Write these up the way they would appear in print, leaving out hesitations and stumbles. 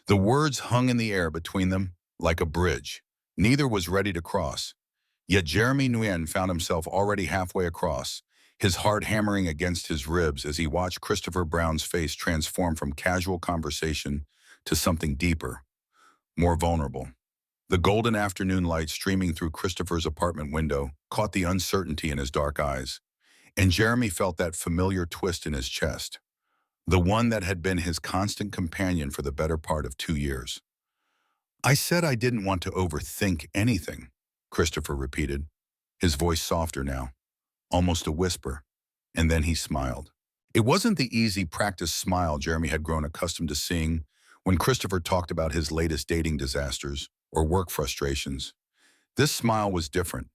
The words hung in the air between them like a bridge. Neither was ready to cross. Yet Jeremy Nguyen found himself already halfway across, his heart hammering against his ribs as he watched Christopher Brown's face transform from casual conversation to something deeper, more vulnerable. The golden afternoon light streaming through Christopher's apartment window caught the uncertainty in his dark eyes, and Jeremy felt that familiar twist in his chest, the one that had been his constant companion for the better part of 2 years. "I said I didn't want to overthink anything," Christopher repeated, his voice softer now, almost a whisper, and then he smiled. It wasn't the easy practice smile Jeremy had grown accustomed to seeing when Christopher talked about his latest dating disasters or work frustrations. This smile was different.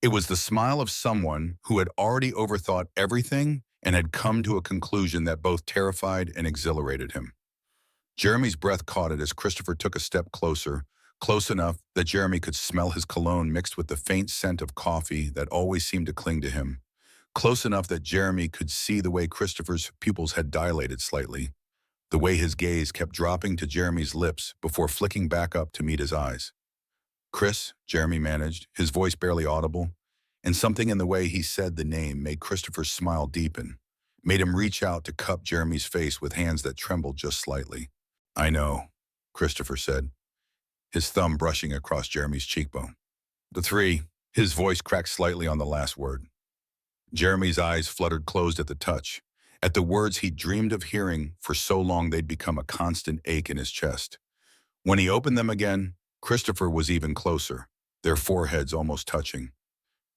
It was the smile of someone who had already overthought everything and had come to a conclusion that both terrified and exhilarated him. Jeremy's breath caught it as Christopher took a step closer, close enough that Jeremy could smell his cologne mixed with the faint scent of coffee that always seemed to cling to him, close enough that Jeremy could see the way Christopher's pupils had dilated slightly, the way his gaze kept dropping to Jeremy's lips before flicking back up to meet his eyes. "Chris," Jeremy managed, his voice barely audible, and something in the way he said the name made Christopher's smile deepen, made him reach out to cup Jeremy's face with hands that trembled just slightly. "I know," Christopher said, his thumb brushing across Jeremy's cheekbone. "The three," his voice cracked slightly on the last word. Jeremy's eyes fluttered closed at the touch, at the words he'd dreamed of hearing for so long they'd become a constant ache in his chest. When he opened them again, Christopher was even closer, their foreheads almost touching.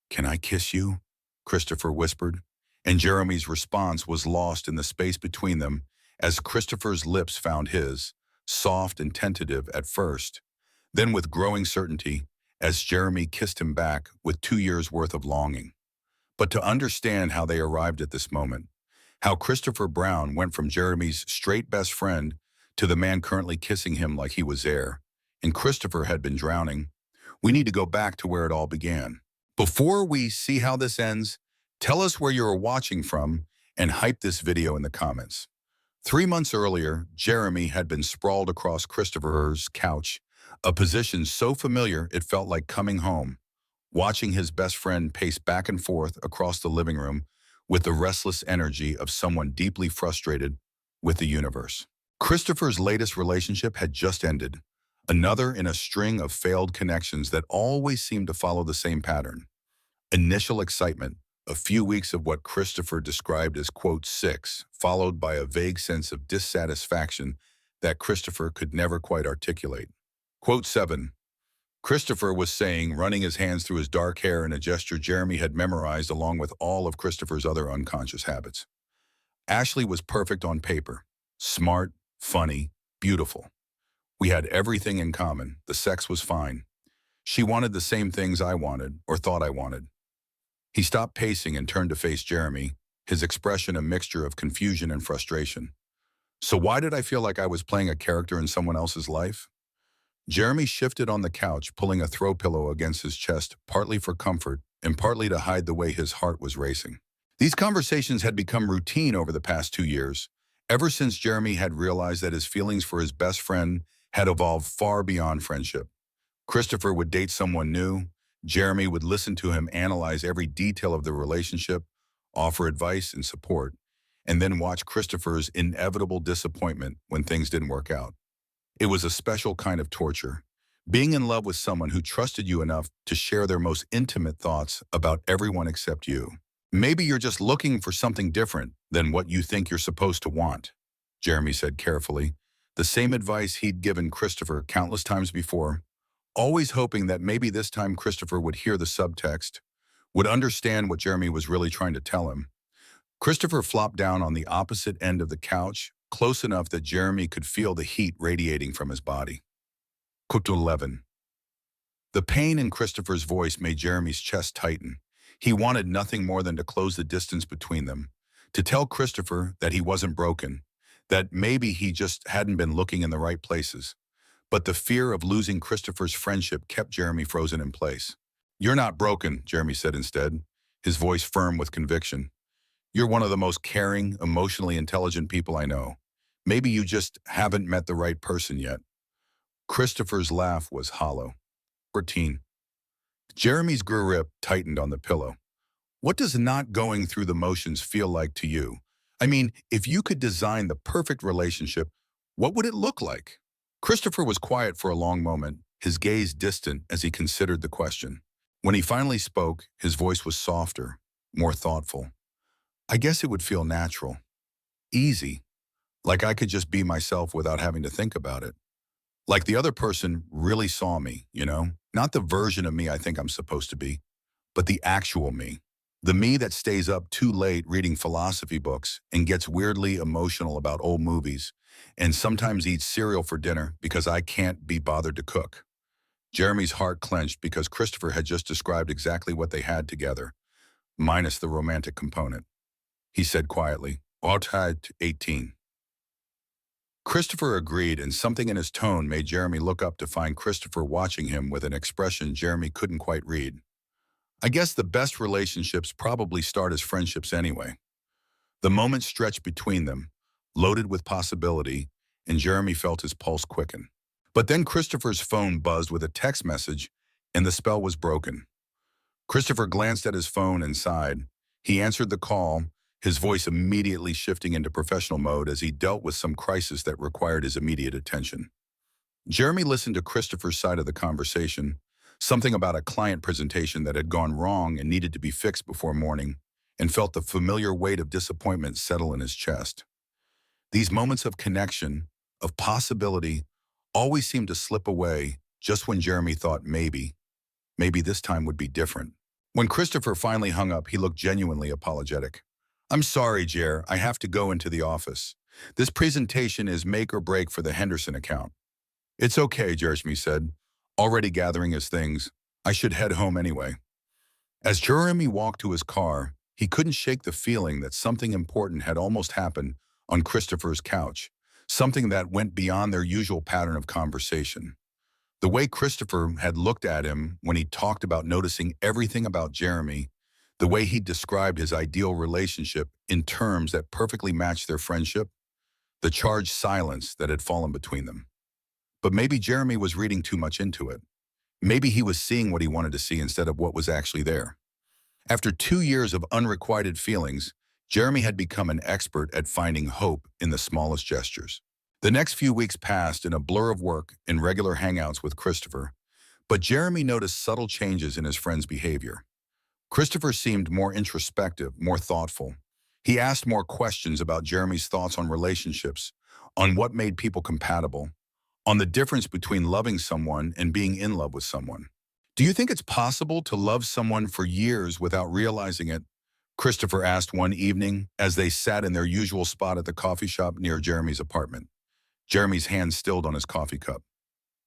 "Can I kiss you?" Christopher whispered, and Jeremy's response was lost in the space between them as Christopher's lips found his, soft and tentative at first, then with growing certainty as Jeremy kissed him back with 2 years' worth of longing. But to understand how they arrived at this moment, how Christopher Brown went from Jeremy's straight best friend to the man currently kissing him like he was air, and Christopher had been drowning, we need to go back to where it all began. Before we see how this ends, tell us where you're watching from and hype this video in the comments. 3 months earlier, Jeremy had been sprawled across Christopher's couch, a position so familiar it felt like coming home, watching his best friend pace back and forth across the living room with the restless energy of someone deeply frustrated with the universe. Christopher's latest relationship had just ended, another in a string of failed connections that always seemed to follow the same pattern. Initial excitement, a few weeks of what Christopher described as, quote, "six," followed by a vague sense of dissatisfaction that Christopher could never quite articulate. Quote 7. Christopher was saying, running his hands through his dark hair in a gesture Jeremy had memorized along with all of Christopher's other unconscious habits. "Ashley was perfect on paper. Smart, funny, beautiful. We had everything in common. The sex was fine. She wanted the same things I wanted, or thought I wanted." He stopped pacing and turned to face Jeremy, his expression a mixture of confusion and frustration. "So why did I feel like I was playing a character in someone else's life?" Jeremy shifted on the couch, pulling a throw pillow against his chest, partly for comfort and partly to hide the way his heart was racing. These conversations had become routine over the past 2 years, ever since Jeremy had realized that his feelings for his best friend had evolved far beyond friendship. Christopher would date someone new, Jeremy would listen to him analyze every detail of the relationship, offer advice and support, and then watch Christopher's inevitable disappointment when things didn't work out. It was a special kind of torture, being in love with someone who trusted you enough to share their most intimate thoughts about everyone except you. "Maybe you're just looking for something different than what you think you're supposed to want," Jeremy said carefully, the same advice he'd given Christopher countless times before, always hoping that maybe this time Christopher would hear the subtext, would understand what Jeremy was really trying to tell him. Christopher flopped down on the opposite end of the couch, close enough that Jeremy could feel the heat radiating from his body. Quote 11. The pain in Christopher's voice made Jeremy's chest tighten. He wanted nothing more than to close the distance between them, to tell Christopher that he wasn't broken, that maybe he just hadn't been looking in the right places. But the fear of losing Christopher's friendship kept Jeremy frozen in place. "You're not broken," Jeremy said instead, his voice firm with conviction. "You're one of the most caring, emotionally intelligent people I know. Maybe you just haven't met the right person yet." Christopher's laugh was hollow. 14. Jeremy's grip tightened on the pillow. What does not going through the motions feel like to you? I mean, if you could design the perfect relationship, what would it look like? Christopher was quiet for a long moment, his gaze distant as he considered the question. When he finally spoke, his voice was softer, more thoughtful. I guess it would feel natural, easy, like I could just be myself without having to think about it. Like the other person really saw me, Not the version of me I think I'm supposed to be, but the actual me. The me that stays up too late reading philosophy books and gets weirdly emotional about old movies and sometimes eats cereal for dinner because I can't be bothered to cook. Jeremy's heart clenched because Christopher had just described exactly what they had together, minus the romantic component. He said quietly, "Outside 18." Christopher agreed, and something in his tone made Jeremy look up to find Christopher watching him with an expression Jeremy couldn't quite read. I guess the best relationships probably start as friendships anyway. The moment stretched between them, loaded with possibility, and Jeremy felt his pulse quicken. But then Christopher's phone buzzed with a text message, and the spell was broken. Christopher glanced at his phone and sighed. He answered the call, his voice immediately shifting into professional mode as he dealt with some crisis that required his immediate attention. Jeremy listened to Christopher's side of the conversation, something about a client presentation that had gone wrong and needed to be fixed before morning, and felt the familiar weight of disappointment settle in his chest. These moments of connection, of possibility, always seemed to slip away just when Jeremy thought maybe this time would be different. When Christopher finally hung up, he looked genuinely apologetic. "I'm sorry, Jer, I have to go into the office. This presentation is make or break for the Henderson account." "It's okay," Jeremy said, already gathering his things. "I should head home anyway." As Jeremy walked to his car, he couldn't shake the feeling that something important had almost happened on Christopher's couch, something that went beyond their usual pattern of conversation. The way Christopher had looked at him when he talked about noticing everything about Jeremy, the way he described his ideal relationship in terms that perfectly matched their friendship, the charged silence that had fallen between them. But maybe Jeremy was reading too much into it. Maybe he was seeing what he wanted to see instead of what was actually there. After 2 years of unrequited feelings, Jeremy had become an expert at finding hope in the smallest gestures. The next few weeks passed in a blur of work and regular hangouts with Christopher, but Jeremy noticed subtle changes in his friend's behavior. Christopher seemed more introspective, more thoughtful. He asked more questions about Jeremy's thoughts on relationships, on what made people compatible, on the difference between loving someone and being in love with someone. "Do you think it's possible to love someone for years without realizing it?" Christopher asked one evening as they sat in their usual spot at the coffee shop near Jeremy's apartment. Jeremy's hand stilled on his coffee cup.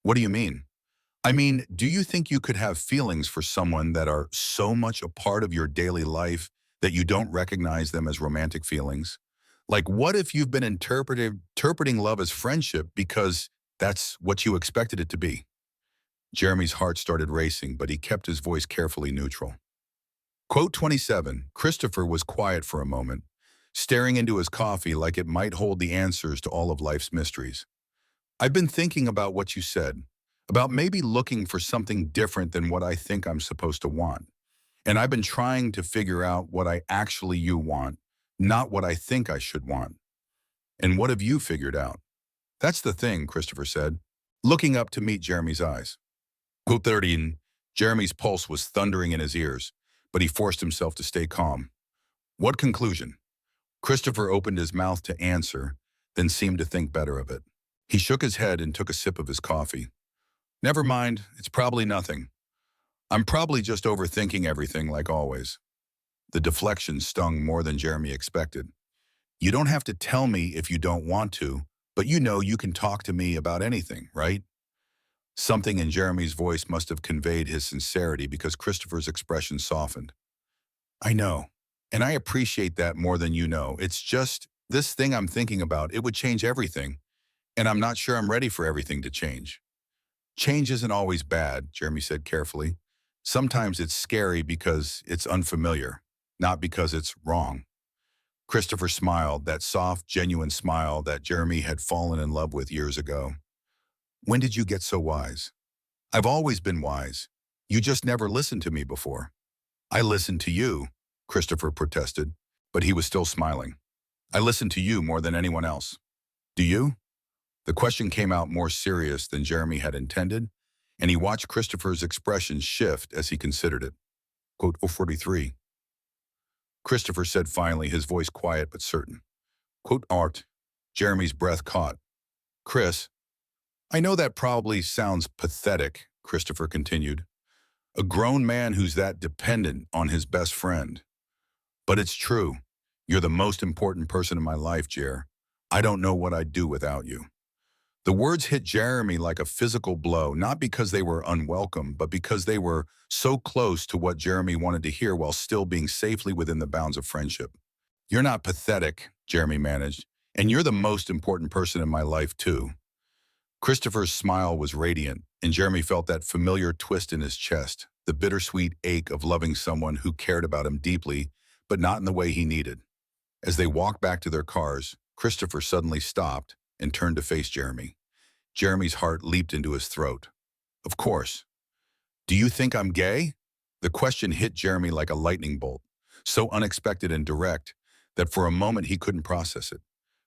"What do you mean?" "I mean, do you think you could have feelings for someone that are so much a part of your daily life that you don't recognize them as romantic feelings? Like, what if you've been interpreting love as friendship because that's what you expected it to be?" Jeremy's heart started racing, but he kept his voice carefully neutral. Quote 27, Christopher was quiet for a moment, staring into his coffee like it might hold the answers to all of life's mysteries. "I've been thinking about what you said, about maybe looking for something different than what I think I'm supposed to want. And I've been trying to figure out what I actually you want, not what I think I should want." "And what have you figured out?" "That's the thing," Christopher said, looking up to meet Jeremy's eyes. Quote 13, Jeremy's pulse was thundering in his ears, but he forced himself to stay calm. "What conclusion?" Christopher opened his mouth to answer, then seemed to think better of it. He shook his head and took a sip of his coffee. "Never mind, it's probably nothing. I'm probably just overthinking everything like always." The deflection stung more than Jeremy expected. "You don't have to tell me if you don't want to, but you know you can talk to me about anything, right?" Something in Jeremy's voice must have conveyed his sincerity because Christopher's expression softened. "I know, and I appreciate that more than you know. It's just, this thing I'm thinking about, it would change everything, and I'm not sure I'm ready for everything to change." "Change isn't always bad," Jeremy said carefully. "Sometimes it's scary because it's unfamiliar, not because it's wrong." Christopher smiled, that soft, genuine smile that Jeremy had fallen in love with years ago. When did you get so wise? I've always been wise. You just never listened to me before. I listened to you, Christopher protested, but he was still smiling. I listened to you more than anyone else. Do you? The question came out more serious than Jeremy had intended, and he watched Christopher's expression shift as he considered it. Quote 43. Christopher said finally, his voice quiet but certain. Quote art. Jeremy's breath caught. Chris, I know that probably sounds pathetic, Christopher continued. A grown man who's that dependent on his best friend. But it's true. You're the most important person in my life, Jer. I don't know what I'd do without you. The words hit Jeremy like a physical blow, not because they were unwelcome, but because they were so close to what Jeremy wanted to hear while still being safely within the bounds of friendship. You're not pathetic, Jeremy managed, and you're the most important person in my life, too. Christopher's smile was radiant, and Jeremy felt that familiar twist in his chest, the bittersweet ache of loving someone who cared about him deeply, but not in the way he needed. As they walked back to their cars, Christopher suddenly stopped and turned to face Jeremy. Jeremy's heart leaped into his throat. Of course. Do you think I'm gay? The question hit Jeremy like a lightning bolt, so unexpected and direct that for a moment he couldn't process it.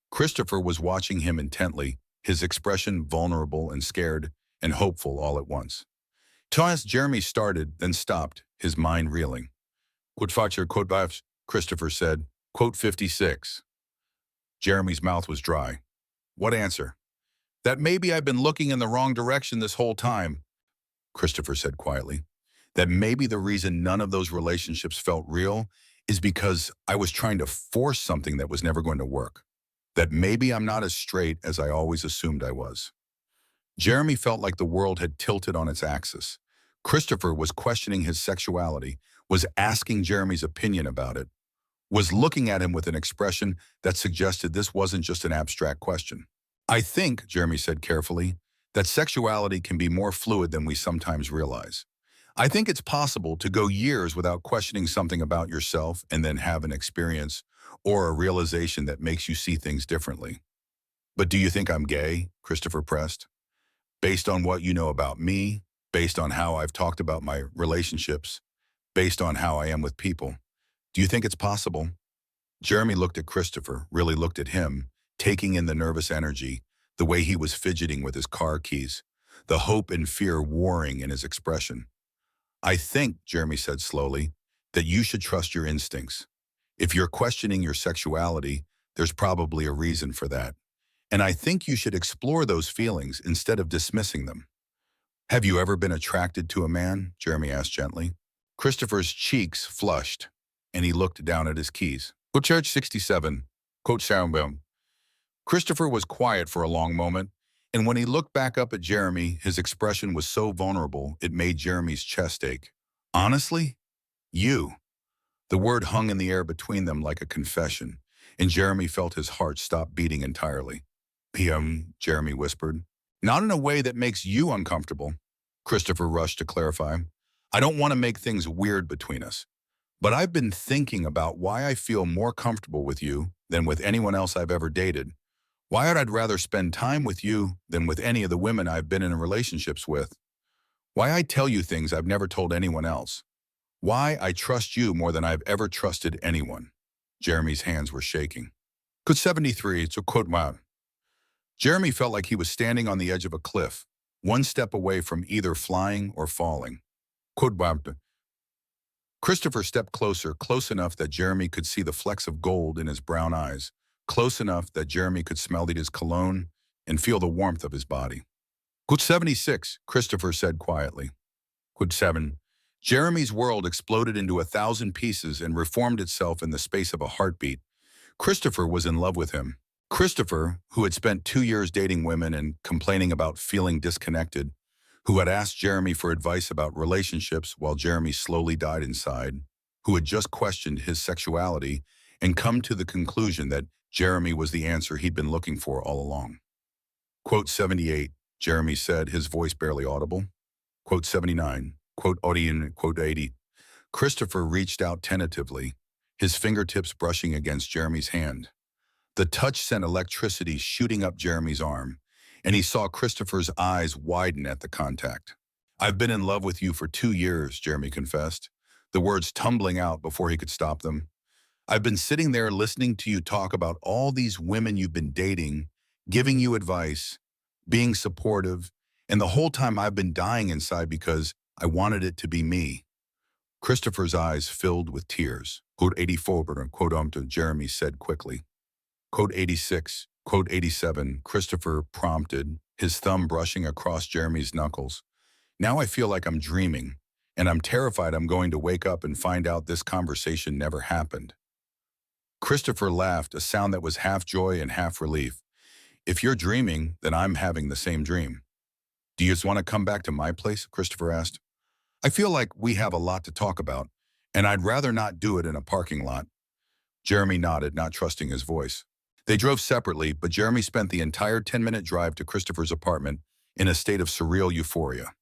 Christopher was watching him intently, his expression vulnerable and scared and hopeful all at once. As Jeremy started, then stopped, his mind reeling. Quote Facher, quote Bives, Christopher said. Quote 56. Jeremy's mouth was dry. What answer? That maybe I've been looking in the wrong direction this whole time, Christopher said quietly. That maybe the reason none of those relationships felt real is because I was trying to force something that was never going to work. That maybe I'm not as straight as I always assumed I was. Jeremy felt like the world had tilted on its axis. Christopher was questioning his sexuality, was asking Jeremy's opinion about it, was looking at him with an expression that suggested this wasn't just an abstract question. I think, Jeremy said carefully, that sexuality can be more fluid than we sometimes realize. I think it's possible to go years without questioning something about yourself and then have an experience or a realization that makes you see things differently. But do you think I'm gay? Christopher pressed. Based on what you know about me, based on how I've talked about my relationships, based on how I am with people, do you think it's possible? Jeremy looked at Christopher, really looked at him, taking in the nervous energy, the way he was fidgeting with his car keys, the hope and fear warring in his expression. I think, Jeremy said slowly, that you should trust your instincts. If you're questioning your sexuality, there's probably a reason for that. And I think you should explore those feelings instead of dismissing them. Have you ever been attracted to a man? Jeremy asked gently. Christopher's cheeks flushed, and he looked down at his keys. Quote Church 67. Quote Soundbound. Christopher was quiet for a long moment, and when he looked back up at Jeremy, his expression was so vulnerable it made Jeremy's chest ache. Honestly? You. The word hung in the air between them like a confession, and Jeremy felt his heart stop beating entirely. Jeremy whispered. Not in a way that makes you uncomfortable. Christopher rushed to clarify. I don't want to make things weird between us, but I've been thinking about why I feel more comfortable with you than with anyone else I've ever dated. Why I'd rather spend time with you than with any of the women I've been in relationships with. Why I tell you things I've never told anyone else. Why I trust you more than I've ever trusted anyone. Jeremy's hands were shaking. Good 73, it's a quote wow. Jeremy felt like he was standing on the edge of a cliff, one step away from either flying or falling. Quote wow. Christopher stepped closer, close enough that Jeremy could see the flecks of gold in his brown eyes, close enough that Jeremy could smell his cologne and feel the warmth of his body. Good 76, Christopher said quietly. Good 7. Jeremy's world exploded into 1,000 pieces and reformed itself in the space of a heartbeat. Christopher was in love with him. Christopher, who had spent 2 years dating women and complaining about feeling disconnected, who had asked Jeremy for advice about relationships while Jeremy slowly died inside, who had just questioned his sexuality and come to the conclusion that Jeremy was the answer he'd been looking for all along. Quote 78, Jeremy said, his voice barely audible. Quote 79, quote Odian, quote 80. Christopher reached out tentatively, his fingertips brushing against Jeremy's hand. The touch sent electricity shooting up Jeremy's arm, and he saw Christopher's eyes widen at the contact. "I've been in love with you for 2 years," Jeremy confessed, the words tumbling out before he could stop them. "I've been sitting there listening to you talk about all these women you've been dating, giving you advice, being supportive, and the whole time I've been dying inside because I wanted it to be me." Christopher's eyes filled with tears. Code 84, Jeremy said quickly. Code 86, Code 87, Christopher prompted, his thumb brushing across Jeremy's knuckles. "Now I feel like I'm dreaming, and I'm terrified I'm going to wake up and find out this conversation never happened." Christopher laughed, a sound that was half joy and half relief. "If you're dreaming, then I'm having the same dream." "Do you just want to come back to my place?" Christopher asked. "I feel like we have a lot to talk about, and I'd rather not do it in a parking lot." Jeremy nodded, not trusting his voice. They drove separately, but Jeremy spent the entire 10-minute drive to Christopher's apartment in a state of surreal euphoria.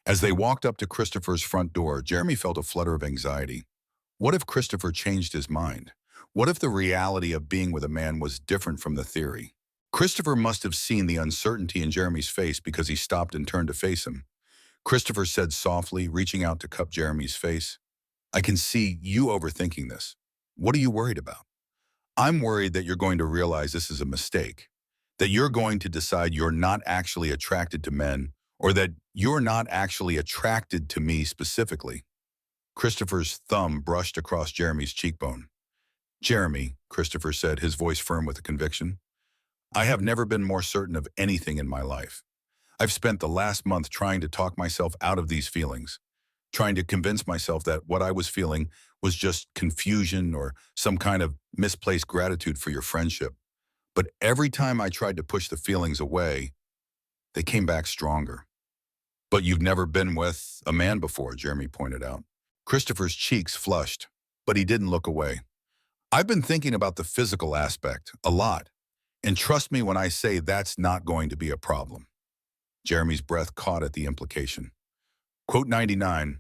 As they walked up to Christopher's front door, Jeremy felt a flutter of anxiety. What if Christopher changed his mind? What if the reality of being with a man was different from the theory? Christopher must have seen the uncertainty in Jeremy's face because he stopped and turned to face him. Christopher said softly, reaching out to cup Jeremy's face, "I can see you overthinking this. What are you worried about?" "I'm worried that you're going to realize this is a mistake, that you're going to decide you're not actually attracted to men, or that you're not actually attracted to me specifically." Christopher's thumb brushed across Jeremy's cheekbone. "Jeremy," Christopher said, his voice firm with conviction, "I have never been more certain of anything in my life. I've spent the last month trying to talk myself out of these feelings, trying to convince myself that what I was feeling was just confusion or some kind of misplaced gratitude for your friendship. But every time I tried to push the feelings away, they came back stronger." "But you've never been with a man before," Jeremy pointed out. Christopher's cheeks flushed, but he didn't look away. "I've been thinking about the physical aspect a lot, and trust me when I say that's not going to be a problem." Jeremy's breath caught at the implication. Quote 99,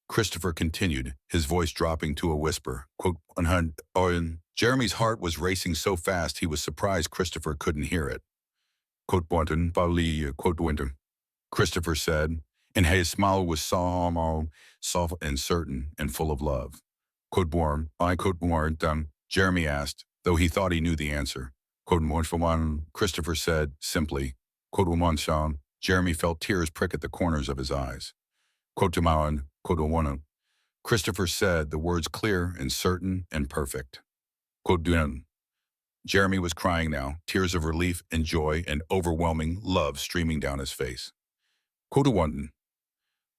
Christopher continued, his voice dropping to a whisper. Quote 100, Jeremy's heart was racing so fast he was surprised Christopher couldn't hear it. Quote Boynton, quote Winter, Christopher said, and his smile was soft and certain and full of love. Quote Born, quote Born, Jeremy asked, though he thought he knew the answer. Quote one for one, Christopher said simply. Quote one Sean, Jeremy felt tears prick at the corners of his eyes. Quote Tumawan, quote one. Christopher said the words clear and certain and perfect. Quote Dunan. Jeremy was crying now, tears of relief and joy and overwhelming love streaming down his face. Quote one.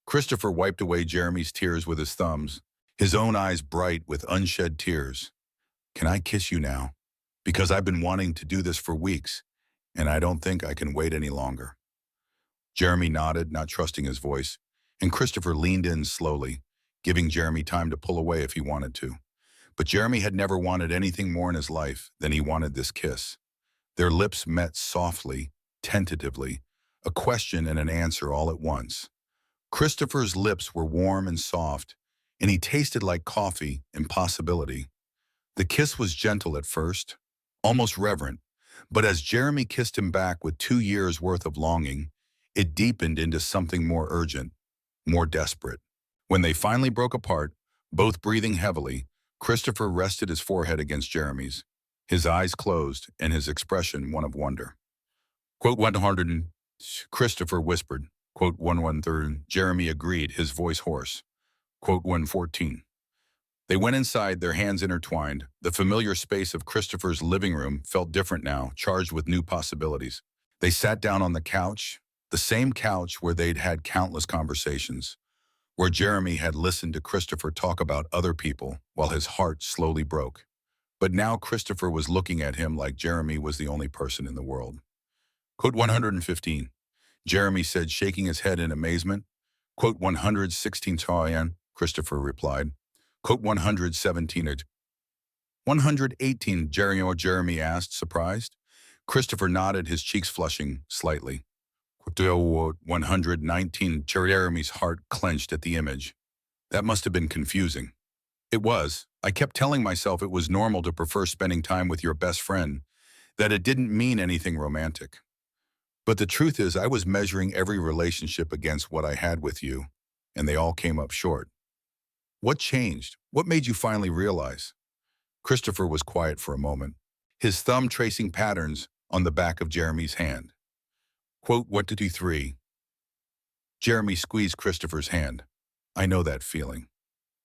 Christopher wiped away Jeremy's tears with his thumbs, his own eyes bright with unshed tears. Can I kiss you now? Because I've been wanting to do this for weeks, and I don't think I can wait any longer. Jeremy nodded, not trusting his voice, and Christopher leaned in slowly, giving Jeremy time to pull away if he wanted to. But Jeremy had never wanted anything more in his life than he wanted this kiss. Their lips met softly, tentatively, a question and an answer all at once. Christopher's lips were warm and soft, and he tasted like coffee and possibility. The kiss was gentle at first, almost reverent, but as Jeremy kissed him back with 2 years' worth of longing, it deepened into something more urgent, more desperate. When they finally broke apart, both breathing heavily, Christopher rested his forehead against Jeremy's, his eyes closed and his expression one of wonder. Quote 100, Christopher whispered. Quote 113, Jeremy agreed, his voice hoarse. Quote 114. They went inside, their hands intertwined. The familiar space of Christopher's living room felt different now, charged with new possibilities. They sat down on the couch, the same couch where they'd had countless conversations, where Jeremy had listened to Christopher talk about other people while his heart slowly broke. But now Christopher was looking at him like Jeremy was the only person in the world. Quote 115. Jeremy said, shaking his head in amazement. Quote 116 Chayan, Christopher replied. Quote 117 118 Jeremy asked, surprised. Christopher nodded, his cheeks flushing slightly. Quote 119 Jeremy's heart clenched at the image. That must have been confusing. It was. I kept telling myself it was normal to prefer spending time with your best friend, that it didn't mean anything romantic. But the truth is, I was measuring every relationship against what I had with you, and they all came up short. What changed? What made you finally realize? Christopher was quiet for a moment, his thumb tracing patterns on the back of Jeremy's hand. Quote 123. Jeremy squeezed Christopher's hand. I know that feeling.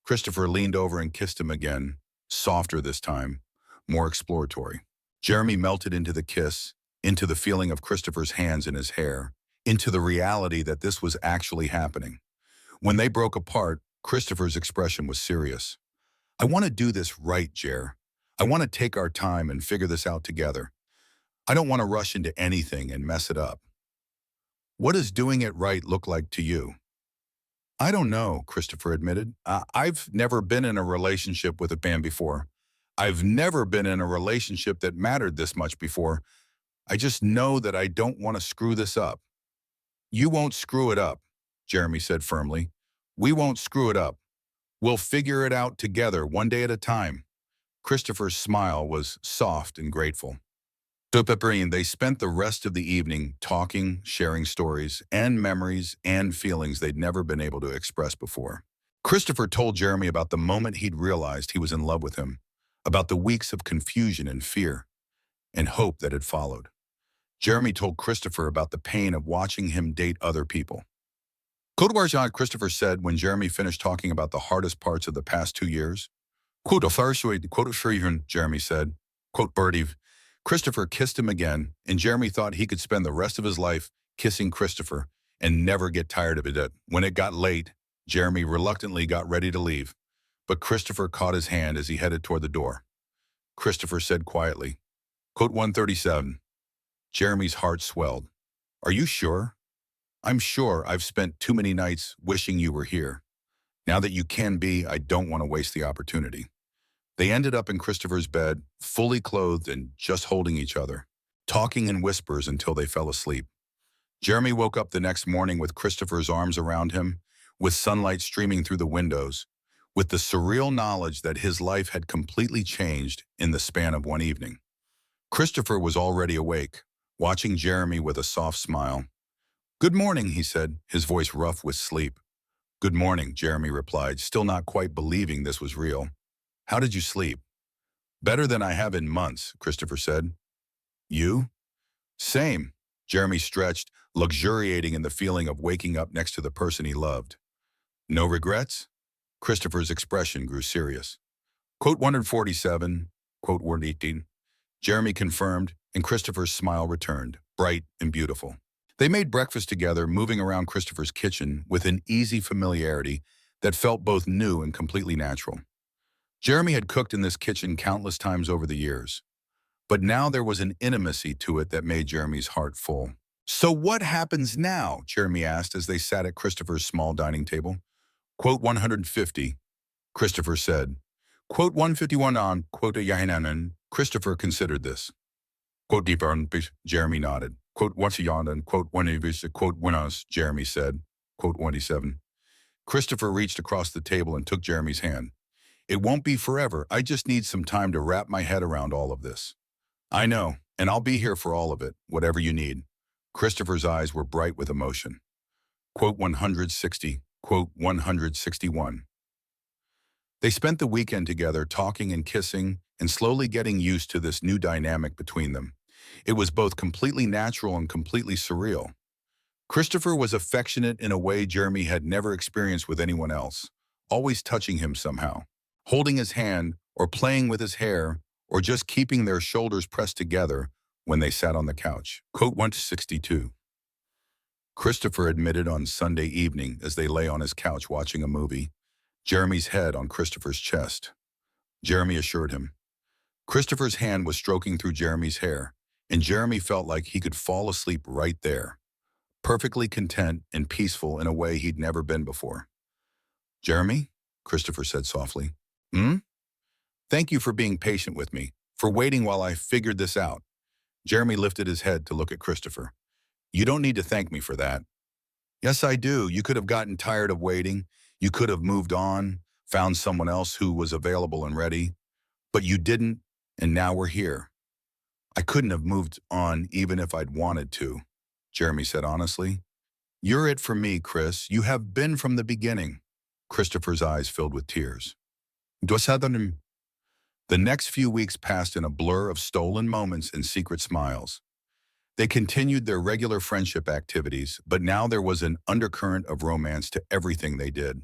Christopher leaned over and kissed him again, softer this time, more exploratory. Jeremy melted into the kiss, into the feeling of Christopher's hands in his hair, into the reality that this was actually happening. When they broke apart, Christopher's expression was serious. I want to do this right, Jer. I want to take our time and figure this out together. I don't want to rush into anything and mess it up. What does doing it right look like to you? I don't know, Christopher admitted. I've never been in a relationship with a man before. I've never been in a relationship that mattered this much before. I just know that I don't want to screw this up. You won't screw it up, Jeremy said firmly. We won't screw it up. We'll figure it out together, one day at a time. Christopher's smile was soft and grateful. They spent the rest of the evening talking, sharing stories and memories and feelings they'd never been able to express before. Christopher told Jeremy about the moment he'd realized he was in love with him, about the weeks of confusion and fear and hope that had followed. Jeremy told Christopher about the pain of watching him date other people. Christopher said when Jeremy finished talking about the hardest parts of the past 2 years. Jeremy said, quote, Birdie. Christopher kissed him again, and Jeremy thought he could spend the rest of his life kissing Christopher and never get tired of it. When it got late, Jeremy reluctantly got ready to leave, but Christopher caught his hand as he headed toward the door. Christopher said quietly, quote 137. Jeremy's heart swelled. Are you sure? I'm sure. I've spent too many nights wishing you were here. Now that you can be, I don't want to waste the opportunity. They ended up in Christopher's bed, fully clothed and just holding each other, talking in whispers until they fell asleep. Jeremy woke up the next morning with Christopher's arms around him, with sunlight streaming through the windows, with the surreal knowledge that his life had completely changed in the span of one evening. Christopher was already awake, watching Jeremy with a soft smile. Good morning, he said, his voice rough with sleep. Good morning, Jeremy replied, still not quite believing this was real. How did you sleep? Better than I have in months, Christopher said. You? Same. Jeremy stretched, luxuriating in the feeling of waking up next to the person he loved. No regrets? Christopher's expression grew serious. Quote 147, quote 118. Jeremy confirmed, and Christopher's smile returned, bright and beautiful. They made breakfast together, moving around Christopher's kitchen with an easy familiarity that felt both new and completely natural. Jeremy had cooked in this kitchen countless times over the years, but now there was an intimacy to it that made Jeremy's heart full. So what happens now? Jeremy asked as they sat at Christopher's small dining table. Quote 150, Christopher said. Quote 151 on, quote Yahinan. Christopher considered this. Quote deeper, Jeremy nodded. Quote once and quote one quote winners, Jeremy said. Quote 187. Christopher reached across the table and took Jeremy's hand. It won't be forever. I just need some time to wrap my head around all of this. I know, and I'll be here for all of it, whatever you need. Christopher's eyes were bright with emotion. Quote 160, quote 161. They spent the weekend together talking and kissing and slowly getting used to this new dynamic between them. It was both completely natural and completely surreal. Christopher was affectionate in a way Jeremy had never experienced with anyone else, always touching him somehow, holding his hand or playing with his hair or just keeping their shoulders pressed together when they sat on the couch. Quote 162. Christopher admitted on Sunday evening as they lay on his couch watching a movie, Jeremy's head on Christopher's chest. Jeremy assured him. Christopher's hand was stroking through Jeremy's hair, and Jeremy felt like he could fall asleep right there, perfectly content and peaceful in a way he'd never been before. Jeremy? Christopher said softly. Thank you for being patient with me, for waiting while I figured this out. Jeremy lifted his head to look at Christopher. You don't need to thank me for that. Yes, I do. You could have gotten tired of waiting. You could have moved on, found someone else who was available and ready. But you didn't, and now we're here. I couldn't have moved on even if I'd wanted to. Jeremy said honestly. You're it for me, Chris. You have been from the beginning. Christopher's eyes filled with tears. The next few weeks passed in a blur of stolen moments and secret smiles. They continued their regular friendship activities, but now there was an undercurrent of romance to everything they did.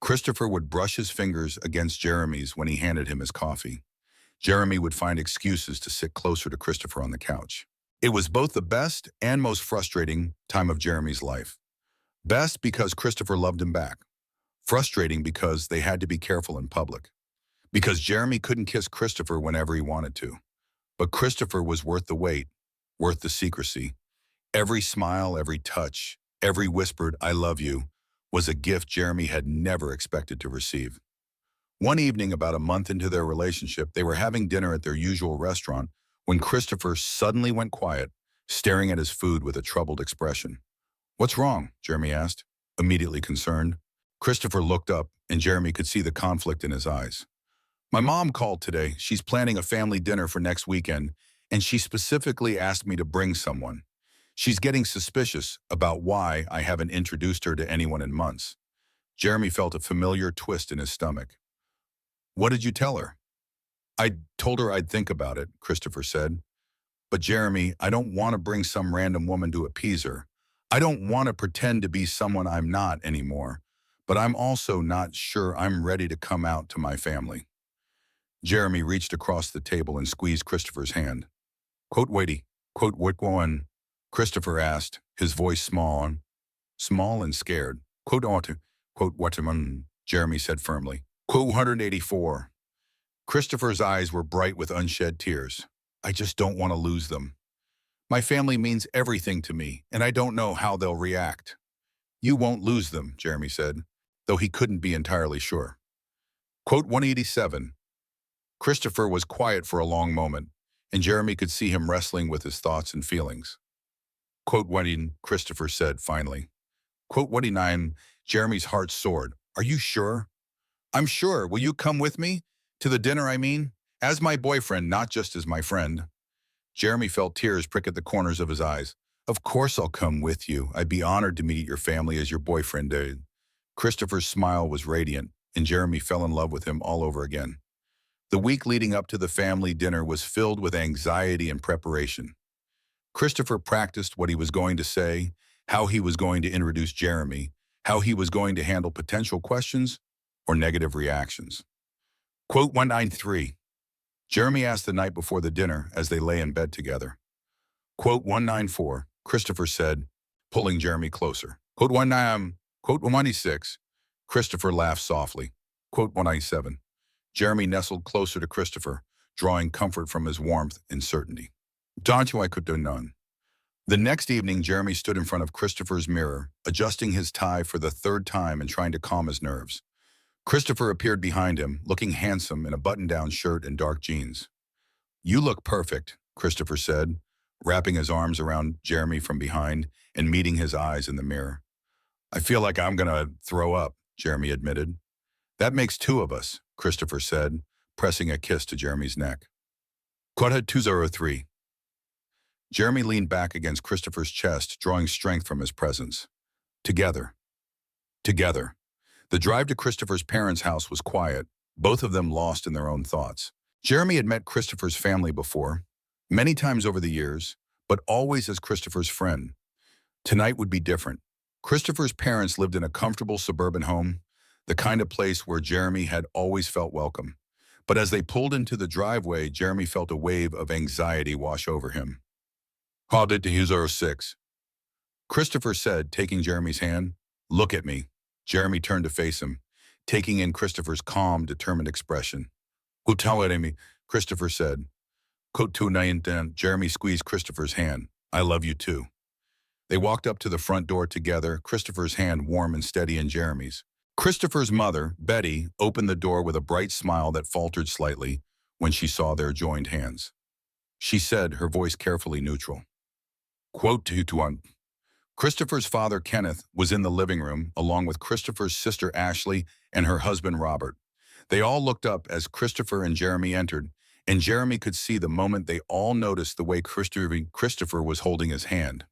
Christopher would brush his fingers against Jeremy's when he handed him his coffee. Jeremy would find excuses to sit closer to Christopher on the couch. It was both the best and most frustrating time of Jeremy's life. Best because Christopher loved him back. Frustrating because they had to be careful in public. Because Jeremy couldn't kiss Christopher whenever he wanted to. But Christopher was worth the wait, worth the secrecy. Every smile, every touch, every whispered, "I love you," was a gift Jeremy had never expected to receive. One evening, about a month into their relationship, they were having dinner at their usual restaurant when Christopher suddenly went quiet, staring at his food with a troubled expression. "What's wrong?" Jeremy asked, immediately concerned. Christopher looked up, and Jeremy could see the conflict in his eyes. "My mom called today. She's planning a family dinner for next weekend, and she specifically asked me to bring someone. She's getting suspicious about why I haven't introduced her to anyone in months." Jeremy felt a familiar twist in his stomach. "What did you tell her?" "I told her I'd think about it," Christopher said. "But Jeremy, I don't want to bring some random woman to appease her. I don't want to pretend to be someone I'm not anymore. But I'm also not sure I'm ready to come out to my family." Jeremy reached across the table and squeezed Christopher's hand. "Quote waity, quote what one?" Christopher asked, his voice small and scared. "Quote ought quote what Jeremy said firmly. "Quote 184. Christopher's eyes were bright with unshed tears. "I just don't want to lose them. My family means everything to me, and I don't know how they'll react." "You won't lose them," Jeremy said, though he couldn't be entirely sure. Quote 187. Christopher was quiet for a long moment, and Jeremy could see him wrestling with his thoughts and feelings. Quote 1, Christopher said finally. Quote 29, Jeremy's heart soared. "Are you sure?" "I'm sure. Will you come with me? To the dinner, I mean. As my boyfriend, not just as my friend." Jeremy felt tears prick at the corners of his eyes. "Of course I'll come with you. I'd be honored to meet your family as your boyfriend did." Christopher's smile was radiant, and Jeremy fell in love with him all over again. The week leading up to the family dinner was filled with anxiety and preparation. Christopher practiced what he was going to say, how he was going to introduce Jeremy, how he was going to handle potential questions or negative reactions. Quote 193. Jeremy asked the night before the dinner as they lay in bed together. Quote 194. Christopher said, pulling Jeremy closer. Quote 196. Christopher laughed softly. Quote 197. Jeremy nestled closer to Christopher, drawing comfort from his warmth and certainty. "Don't you I could do none." The next evening, Jeremy stood in front of Christopher's mirror, adjusting his tie for the third time and trying to calm his nerves. Christopher appeared behind him, looking handsome in a button-down shirt and dark jeans. "You look perfect," Christopher said, wrapping his arms around Jeremy from behind and meeting his eyes in the mirror. "I feel like I'm gonna throw up," Jeremy admitted. "That makes two of us," Christopher said, pressing a kiss to Jeremy's neck. Quota 203. Jeremy leaned back against Christopher's chest, drawing strength from his presence. Together. Together. The drive to Christopher's parents' house was quiet, both of them lost in their own thoughts. Jeremy had met Christopher's family before, many times over the years, but always as Christopher's friend. Tonight would be different. Christopher's parents lived in a comfortable suburban home, the kind of place where Jeremy had always felt welcome. But as they pulled into the driveway, Jeremy felt a wave of anxiety wash over him. "Called it to user 6. Christopher said, taking Jeremy's hand. "Look at me." Jeremy turned to face him, taking in Christopher's calm, determined expression. "Tell it, Amy," Christopher said. Quote 2 Jeremy squeezed Christopher's hand. "I love you too." They walked up to the front door together, Christopher's hand warm and steady in Jeremy's. Christopher's mother, Betty, opened the door with a bright smile that faltered slightly when she saw their joined hands. She said, her voice carefully neutral. Quote 2 Christopher's father, Kenneth, was in the living room, along with Christopher's sister, Ashley, and her husband, Robert. They all looked up as Christopher and Jeremy entered, and Jeremy could see the moment they all noticed the way Christopher was holding his hand.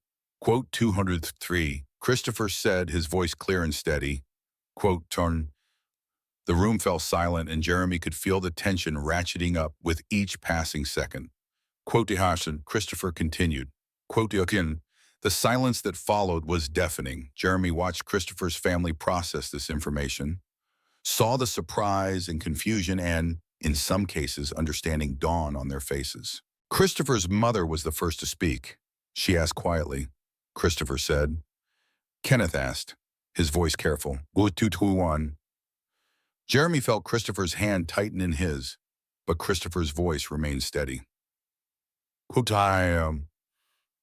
Quote 203, Christopher said, his voice clear and steady. Quote, turn. The room fell silent and Jeremy could feel the tension ratcheting up with each passing second. Quote to Hassan, Christopher continued. Quote to Akin, the silence that followed was deafening. Jeremy watched Christopher's family process this information, saw the surprise and confusion and, in some cases, understanding dawn on their faces. Christopher's mother was the first to speak. She asked quietly. Christopher said. Kenneth asked, his voice careful. 221. Jeremy felt Christopher's hand tighten in his, but Christopher's voice remained steady.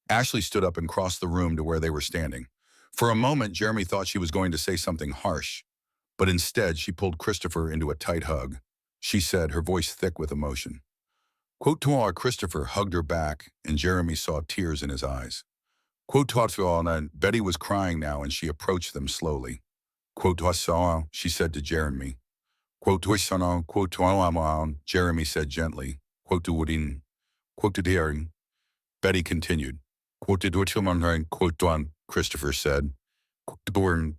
Ashley stood up and crossed the room to where they were standing. For a moment, Jeremy thought she was going to say something harsh, but instead she pulled Christopher into a tight hug. She said, her voice thick with emotion. Christopher hugged her back, and Jeremy saw tears in his eyes. Betty was crying now, and she approached them slowly. She said to Jeremy. Jeremy said gently. Betty continued. Christopher said.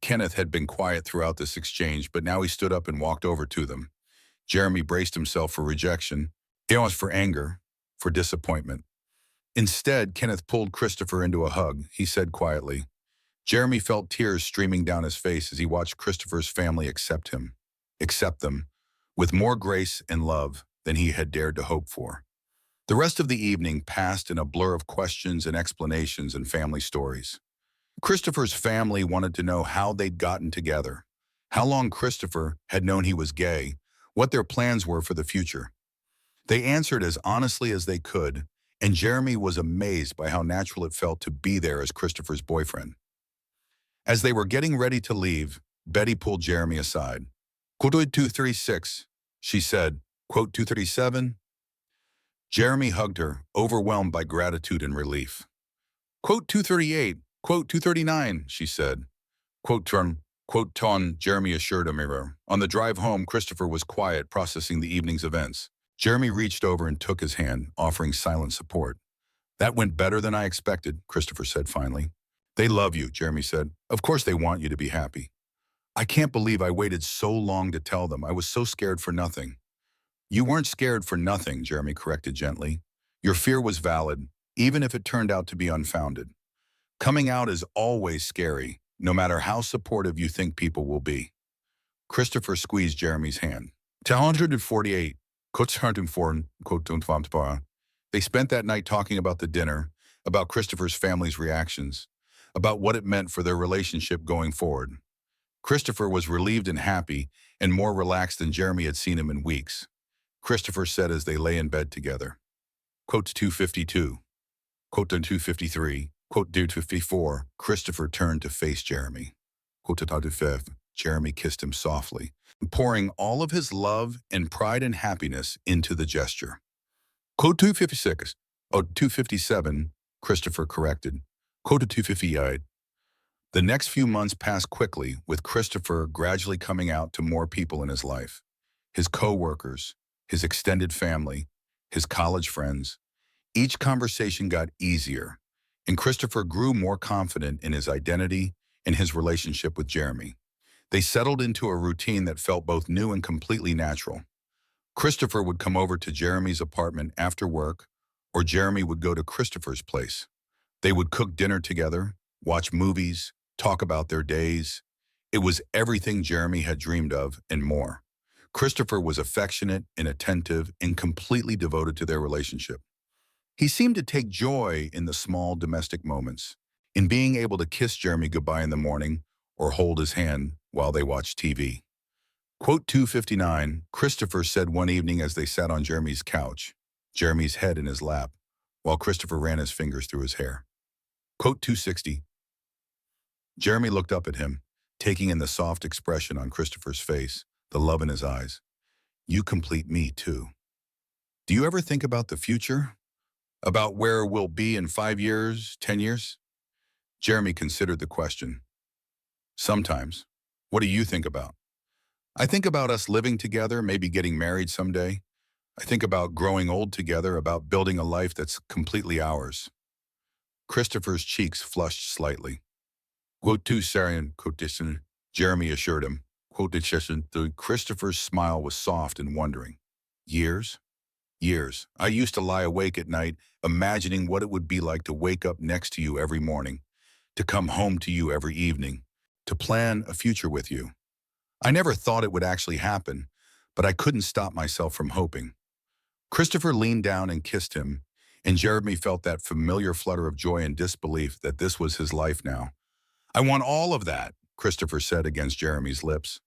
Kenneth had been quiet throughout this exchange, but now he stood up and walked over to them. Jeremy braced himself for rejection. He was for anger, for disappointment. Instead, Kenneth pulled Christopher into a hug. He said quietly. Jeremy felt tears streaming down his face as he watched Christopher's family accept them, with more grace and love than he had dared to hope for. The rest of the evening passed in a blur of questions and explanations and family stories. Christopher's family wanted to know how they'd gotten together, how long Christopher had known he was gay, what their plans were for the future. They answered as honestly as they could, and Jeremy was amazed by how natural it felt to be there as Christopher's boyfriend. As they were getting ready to leave, Betty pulled Jeremy aside. Quote 236, she said. Quote 237. Jeremy hugged her, overwhelmed by gratitude and relief. Quote 238, quote 239, she said. Quote ton, Jeremy assured Amira. On the drive home, Christopher was quiet, processing the evening's events. Jeremy reached over and took his hand, offering silent support. That went better than I expected, Christopher said finally. They love you, Jeremy said. Of course they want you to be happy. I can't believe I waited so long to tell them. I was so scared for nothing. You weren't scared for nothing, Jeremy corrected gently. Your fear was valid, even if it turned out to be unfounded. Coming out is always scary, no matter how supportive you think people will be. Christopher squeezed Jeremy's hand. 248. They spent that night talking about the dinner, about Christopher's family's reactions, about what it meant for their relationship going forward. Christopher was relieved and happy, and more relaxed than Jeremy had seen him in weeks. Christopher said as they lay in bed together. Quote 252. Quote 253. Quote 254. Christopher turned to face Jeremy. Quote 255. Jeremy kissed him softly, pouring all of his love and pride and happiness into the gesture. Quote 256. Oh, 257. Christopher corrected. Quote 258. The next few months passed quickly, with Christopher gradually coming out to more people in his life. His co-workers, his extended family, his college friends. Each conversation got easier, and Christopher grew more confident in his identity and his relationship with Jeremy. They settled into a routine that felt both new and completely natural. Christopher would come over to Jeremy's apartment after work, or Jeremy would go to Christopher's place. They would cook dinner together, watch movies, talk about their days. It was everything Jeremy had dreamed of and more. Christopher was affectionate and attentive and completely devoted to their relationship. He seemed to take joy in the small domestic moments, in being able to kiss Jeremy goodbye in the morning or hold his hand while they watched TV. Quote 259, Christopher said one evening as they sat on Jeremy's couch, Jeremy's head in his lap, while Christopher ran his fingers through his hair. Quote 260. Jeremy looked up at him, taking in the soft expression on Christopher's face, the love in his eyes. You complete me, too. Do you ever think about the future? About where we'll be in 5 years, 10 years? Jeremy considered the question. Sometimes. What do you think about? I think about us living together, maybe getting married someday. I think about growing old together, about building a life that's completely ours. Christopher's cheeks flushed slightly. Quote to Sarian, quote Dixon, Jeremy assured him. Quote to Christopher's smile was soft and wondering. Years? Years. I used to lie awake at night, imagining what it would be like to wake up next to you every morning, to come home to you every evening, to plan a future with you. I never thought it would actually happen, but I couldn't stop myself from hoping. Christopher leaned down and kissed him, and Jeremy felt that familiar flutter of joy and disbelief that this was his life now. I want all of that, Christopher said against Jeremy's lips.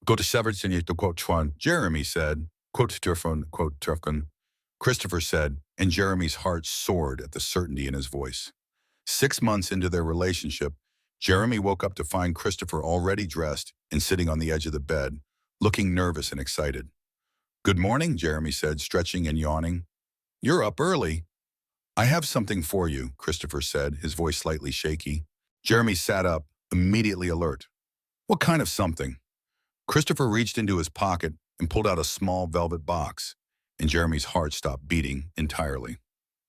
Go to Severson to quote Chuan, Jeremy said, quote Turfon, quote Turfon. Christopher said, and Jeremy's heart soared at the certainty in his voice. 6 months into their relationship, Jeremy woke up to find Christopher already dressed and sitting on the edge of the bed, looking nervous and excited. Good morning, Jeremy said, stretching and yawning. You're up early. I have something for you, Christopher said, his voice slightly shaky. Jeremy sat up, immediately alert. What kind of something? Christopher reached into his pocket and pulled out a small velvet box, and Jeremy's heart stopped beating entirely.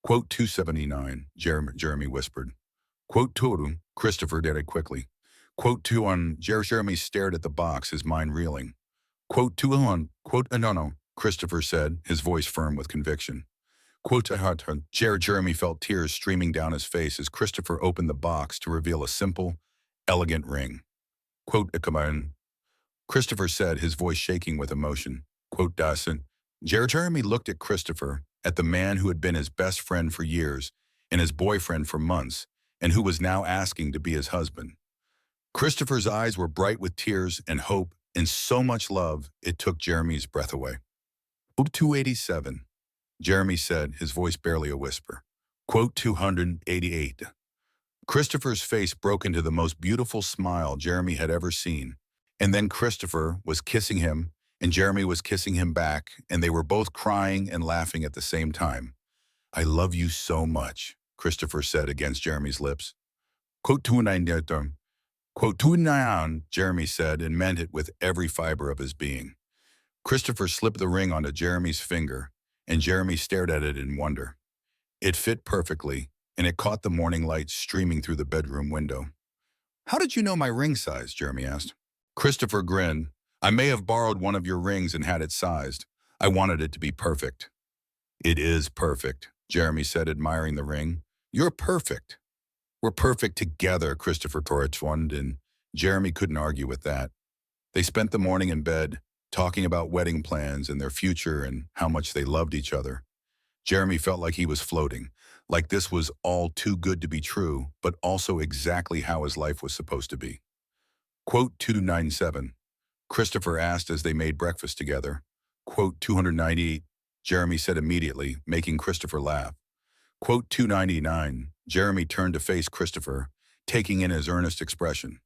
Quote 279, Jeremy whispered. Quote 2, Christopher did it quickly. Quote 2 on, Jeremy stared at the box, his mind reeling. Quote 2 on, quote no, Christopher said, his voice firm with conviction. Quote Jeremy felt tears streaming down his face as Christopher opened the box to reveal a simple, elegant ring. Quote Christopher said, his voice shaking with emotion. Quote Dawson. Jeremy looked at Christopher, at the man who had been his best friend for years and his boyfriend for months, and who was now asking to be his husband. Christopher's eyes were bright with tears and hope and so much love it took Jeremy's breath away. Quote 287. Jeremy said, his voice barely a whisper. Quote 288. Christopher's face broke into the most beautiful smile Jeremy had ever seen. And then Christopher was kissing him, and Jeremy was kissing him back, and they were both crying and laughing at the same time. I love you so much, Christopher said against Jeremy's lips. Quote 299. Quote 299, Jeremy said, and meant it with every fiber of his being. Christopher slipped the ring onto Jeremy's finger, and Jeremy stared at it in wonder. It fit perfectly, and it caught the morning light streaming through the bedroom window. How did you know my ring size? Jeremy asked. Christopher grinned. I may have borrowed one of your rings and had it sized. I wanted it to be perfect. It is perfect, Jeremy said, admiring the ring. You're perfect. We're perfect together, Christopher Torchwand, and Jeremy couldn't argue with that. They spent the morning in bed, talking about wedding plans and their future and how much they loved each other. Jeremy felt like he was floating, like this was all too good to be true, but also exactly how his life was supposed to be. Quote 297. Christopher asked as they made breakfast together. Quote 298. Jeremy said immediately, making Christopher laugh. Quote 299. Jeremy turned to face Christopher, taking in his earnest expression.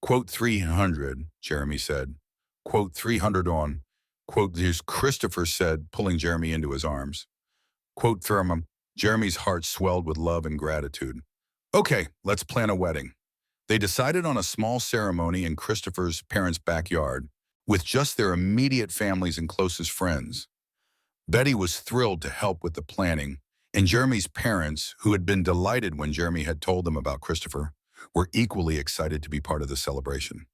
Quote 300, Jeremy said. Quote 300 on. Quote there's Christopher said, pulling Jeremy into his arms. Quote Thermum. Jeremy's heart swelled with love and gratitude. Okay, let's plan a wedding. They decided on a small ceremony in Christopher's parents' backyard, with just their immediate families and closest friends. Betty was thrilled to help with the planning, and Jeremy's parents, who had been delighted when Jeremy had told them about Christopher, were equally excited to be part of the celebration.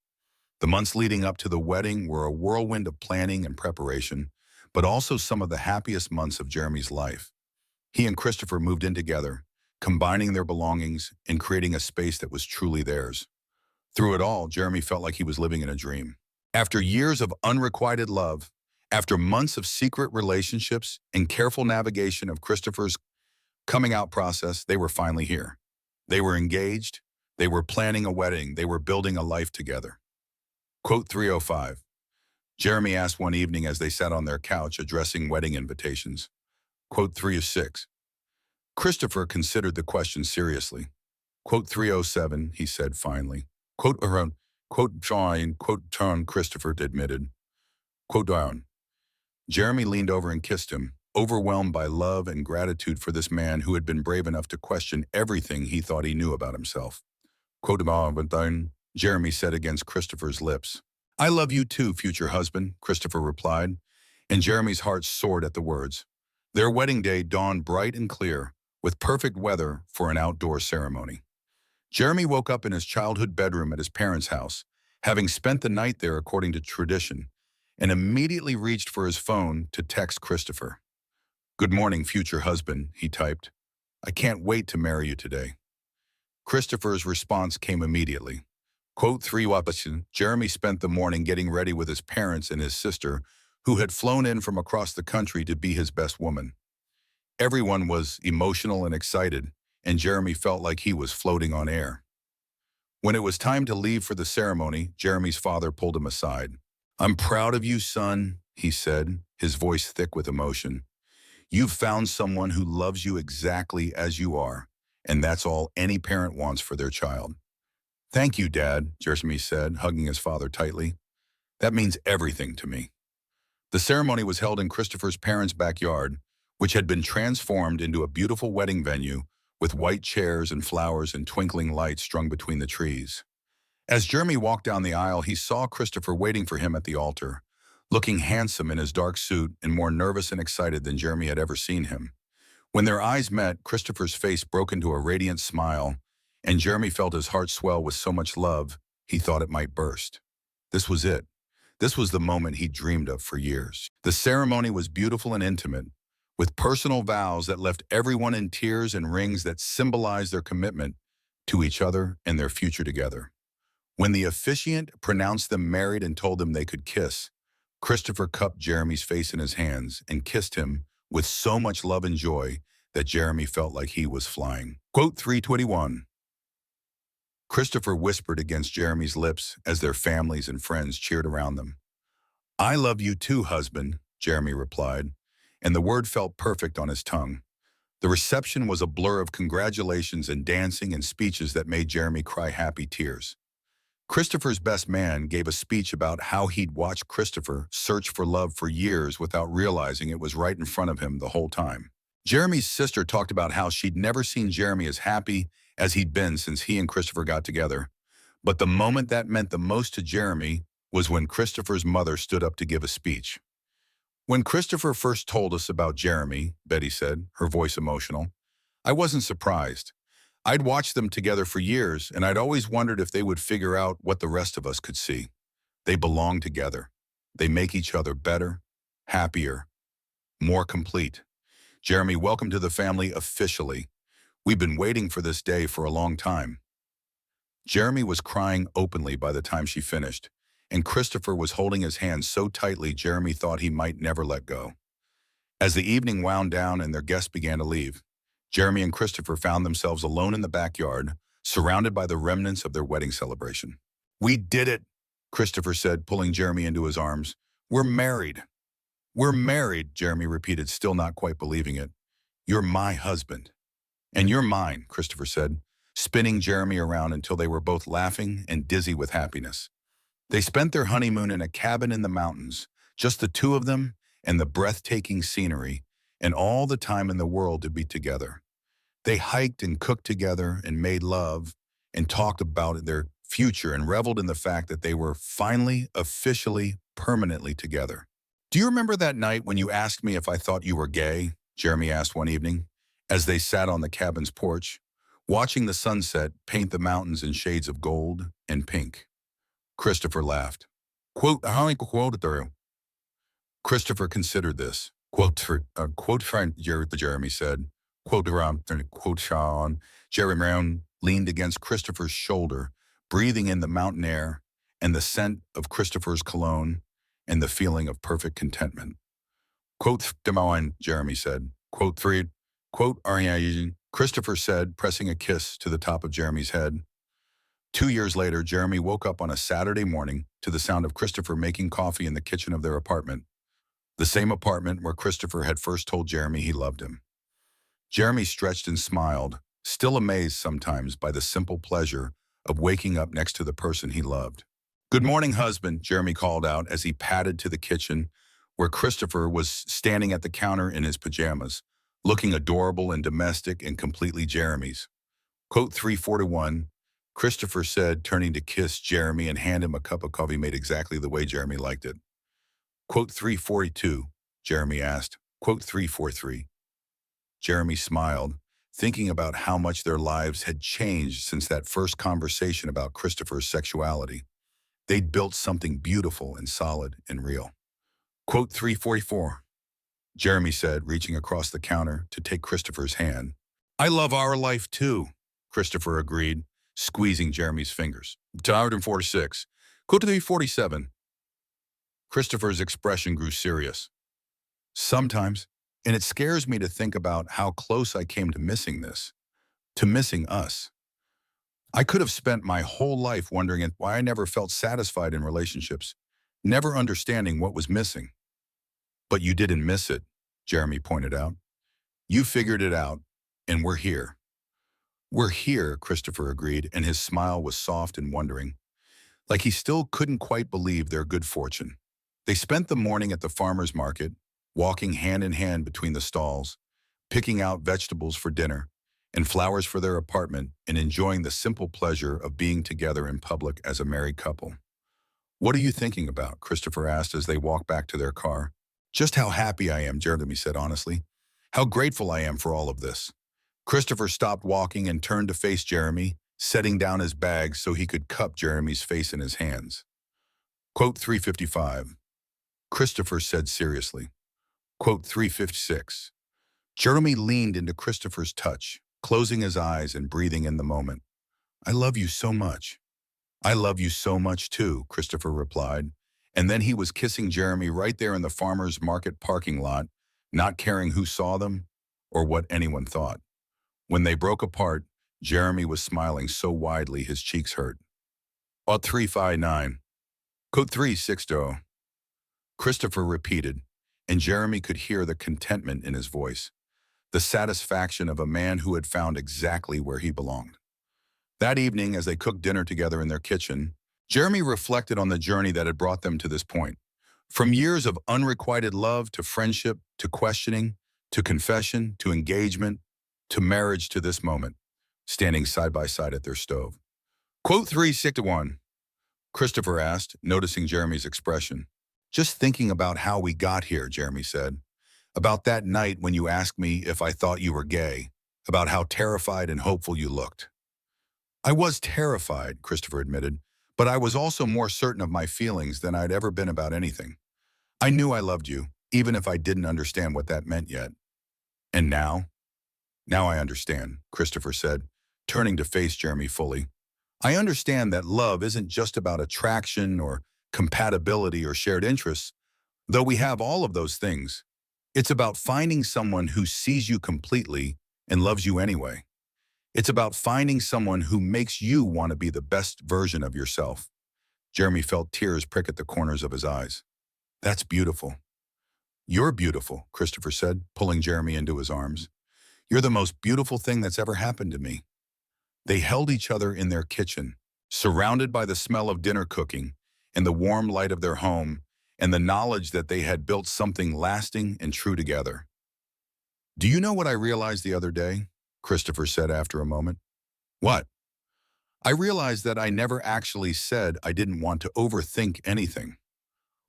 The months leading up to the wedding were a whirlwind of planning and preparation, but also some of the happiest months of Jeremy's life. He and Christopher moved in together, combining their belongings and creating a space that was truly theirs. Through it all, Jeremy felt like he was living in a dream. After years of unrequited love, after months of secret relationships and careful navigation of Christopher's coming out process, they were finally here. They were engaged, they were planning a wedding, they were building a life together. Quote 305. Jeremy asked one evening as they sat on their couch addressing wedding invitations. Quote 306. Christopher considered the question seriously. Quote 307, he said finally. Quote around, quote John, quote John, Christopher admitted. Quote down. Jeremy leaned over and kissed him, overwhelmed by love and gratitude for this man who had been brave enough to question everything he thought he knew about himself. Quote down, Jeremy said against Christopher's lips. I love you too, future husband, Christopher replied, and Jeremy's heart soared at the words. Their wedding day dawned bright and clear, with perfect weather for an outdoor ceremony. Jeremy woke up in his childhood bedroom at his parents' house, having spent the night there according to tradition, and immediately reached for his phone to text Christopher. "Good morning, future husband," he typed. "I can't wait to marry you today." Christopher's response came immediately. Quote 3 Wapashin, Jeremy spent the morning getting ready with his parents and his sister, who had flown in from across the country to be his best woman. Everyone was emotional and excited, and Jeremy felt like he was floating on air. When it was time to leave for the ceremony, Jeremy's father pulled him aside. "I'm proud of you, son," he said, his voice thick with emotion. "You've found someone who loves you exactly as you are, and that's all any parent wants for their child." "Thank you, Dad," Jeremy said, hugging his father tightly. "That means everything to me." The ceremony was held in Christopher's parents' backyard, which had been transformed into a beautiful wedding venue with white chairs and flowers and twinkling lights strung between the trees. As Jeremy walked down the aisle, he saw Christopher waiting for him at the altar, looking handsome in his dark suit and more nervous and excited than Jeremy had ever seen him. When their eyes met, Christopher's face broke into a radiant smile, and Jeremy felt his heart swell with so much love he thought it might burst. This was it. This was the moment he dreamed of for years. The ceremony was beautiful and intimate, with personal vows that left everyone in tears and rings that symbolized their commitment to each other and their future together. When the officiant pronounced them married and told them they could kiss, Christopher cupped Jeremy's face in his hands and kissed him with so much love and joy that Jeremy felt like he was flying. Quote 321. Christopher whispered against Jeremy's lips as their families and friends cheered around them. "I love you too, husband," Jeremy replied, and the word felt perfect on his tongue. The reception was a blur of congratulations and dancing and speeches that made Jeremy cry happy tears. Christopher's best man gave a speech about how he'd watched Christopher search for love for years without realizing it was right in front of him the whole time. Jeremy's sister talked about how she'd never seen Jeremy as happy as he'd been since he and Christopher got together. But the moment that meant the most to Jeremy was when Christopher's mother stood up to give a speech. "When Christopher first told us about Jeremy," Betty said, her voice emotional, "I wasn't surprised. I'd watched them together for years, and I'd always wondered if they would figure out what the rest of us could see. They belong together. They make each other better, happier, more complete. Jeremy, welcome to the family officially. We've been waiting for this day for a long time." Jeremy was crying openly by the time she finished, and Christopher was holding his hand so tightly Jeremy thought he might never let go. As the evening wound down and their guests began to leave, Jeremy and Christopher found themselves alone in the backyard, surrounded by the remnants of their wedding celebration. "We did it," Christopher said, pulling Jeremy into his arms. "We're married." "We're married," Jeremy repeated, still not quite believing it. "You're my husband." "And you're mine," Christopher said, spinning Jeremy around until they were both laughing and dizzy with happiness. They spent their honeymoon in a cabin in the mountains, just the two of them and the breathtaking scenery, and all the time in the world to be together. They hiked and cooked together and made love and talked about their future and reveled in the fact that they were finally, officially, permanently together. "Do you remember that night when you asked me if I thought you were gay?" Jeremy asked one evening, as they sat on the cabin's porch, watching the sunset paint the mountains in shades of gold and pink. Christopher laughed. Quote, "How quote through?" Christopher considered this. Quote, friend, Jeremy said. Quote, Sean. Jeremy Brown leaned against Christopher's shoulder, breathing in the mountain air and the scent of Christopher's cologne and the feeling of perfect contentment. Quote, Demoine, Jeremy said. Quote, three. Quote, Christopher said, pressing a kiss to the top of Jeremy's head. 2 years later, Jeremy woke up on a Saturday morning to the sound of Christopher making coffee in the kitchen of their apartment, the same apartment where Christopher had first told Jeremy he loved him. Jeremy stretched and smiled, still amazed sometimes by the simple pleasure of waking up next to the person he loved. "Good morning, husband," Jeremy called out as he padded to the kitchen, where Christopher was standing at the counter in his pajamas, looking adorable and domestic and completely Jeremy's. Quote 341, Christopher said, turning to kiss Jeremy and hand him a cup of coffee made exactly the way Jeremy liked it. Quote 342, Jeremy asked. Quote 343. Jeremy smiled, thinking about how much their lives had changed since that first conversation about Christopher's sexuality. They'd built something beautiful and solid and real. Quote 344, Jeremy said, reaching across the counter to take Christopher's hand. I love our life too, Christopher agreed, squeezing Jeremy's fingers. 246. Quote 347. Christopher's expression grew serious. Sometimes, and it scares me to think about how close I came to missing this, to missing us. I could have spent my whole life wondering why I never felt satisfied in relationships, never understanding what was missing. But you didn't miss it, Jeremy pointed out. You figured it out, and we're here. We're here, Christopher agreed, and his smile was soft and wondering, like he still couldn't quite believe their good fortune. They spent the morning at the farmer's market, walking hand in hand between the stalls, picking out vegetables for dinner and flowers for their apartment, and enjoying the simple pleasure of being together in public as a married couple. What are you thinking about? Christopher asked as they walked back to their car. Just how happy I am, Jeremy said honestly. How grateful I am for all of this. Christopher stopped walking and turned to face Jeremy, setting down his bag so he could cup Jeremy's face in his hands. Quote 355. Christopher said seriously. Quote 356. Jeremy leaned into Christopher's touch, closing his eyes and breathing in the moment. I love you so much. I love you so much too, Christopher replied. And then he was kissing Jeremy right there in the farmer's market parking lot, not caring who saw them or what anyone thought. When they broke apart, Jeremy was smiling so widely his cheeks hurt. Quote 359. Quote 360. Christopher repeated, and Jeremy could hear the contentment in his voice, the satisfaction of a man who had found exactly where he belonged. That evening, as they cooked dinner together in their kitchen, Jeremy reflected on the journey that had brought them to this point. From years of unrequited love to friendship to questioning to confession to engagement to marriage to this moment, standing side by side at their stove. Quote 361. Christopher asked, noticing Jeremy's expression. Just thinking about how we got here, Jeremy said. About that night when you asked me if I thought you were gay, about how terrified and hopeful you looked. I was terrified, Christopher admitted, but I was also more certain of my feelings than I'd ever been about anything. I knew I loved you, even if I didn't understand what that meant yet. And now? Now I understand, Christopher said, turning to face Jeremy fully. I understand that love isn't just about attraction or compatibility or shared interests, though we have all of those things. It's about finding someone who sees you completely and loves you anyway. It's about finding someone who makes you want to be the best version of yourself. Jeremy felt tears prick at the corners of his eyes. That's beautiful. You're beautiful, Christopher said, pulling Jeremy into his arms. You're the most beautiful thing that's ever happened to me. They held each other in their kitchen, surrounded by the smell of dinner cooking and the warm light of their home and the knowledge that they had built something lasting and true together. Do you know what I realized the other day? Christopher said after a moment. What? I realized that I never actually said I didn't want to overthink anything.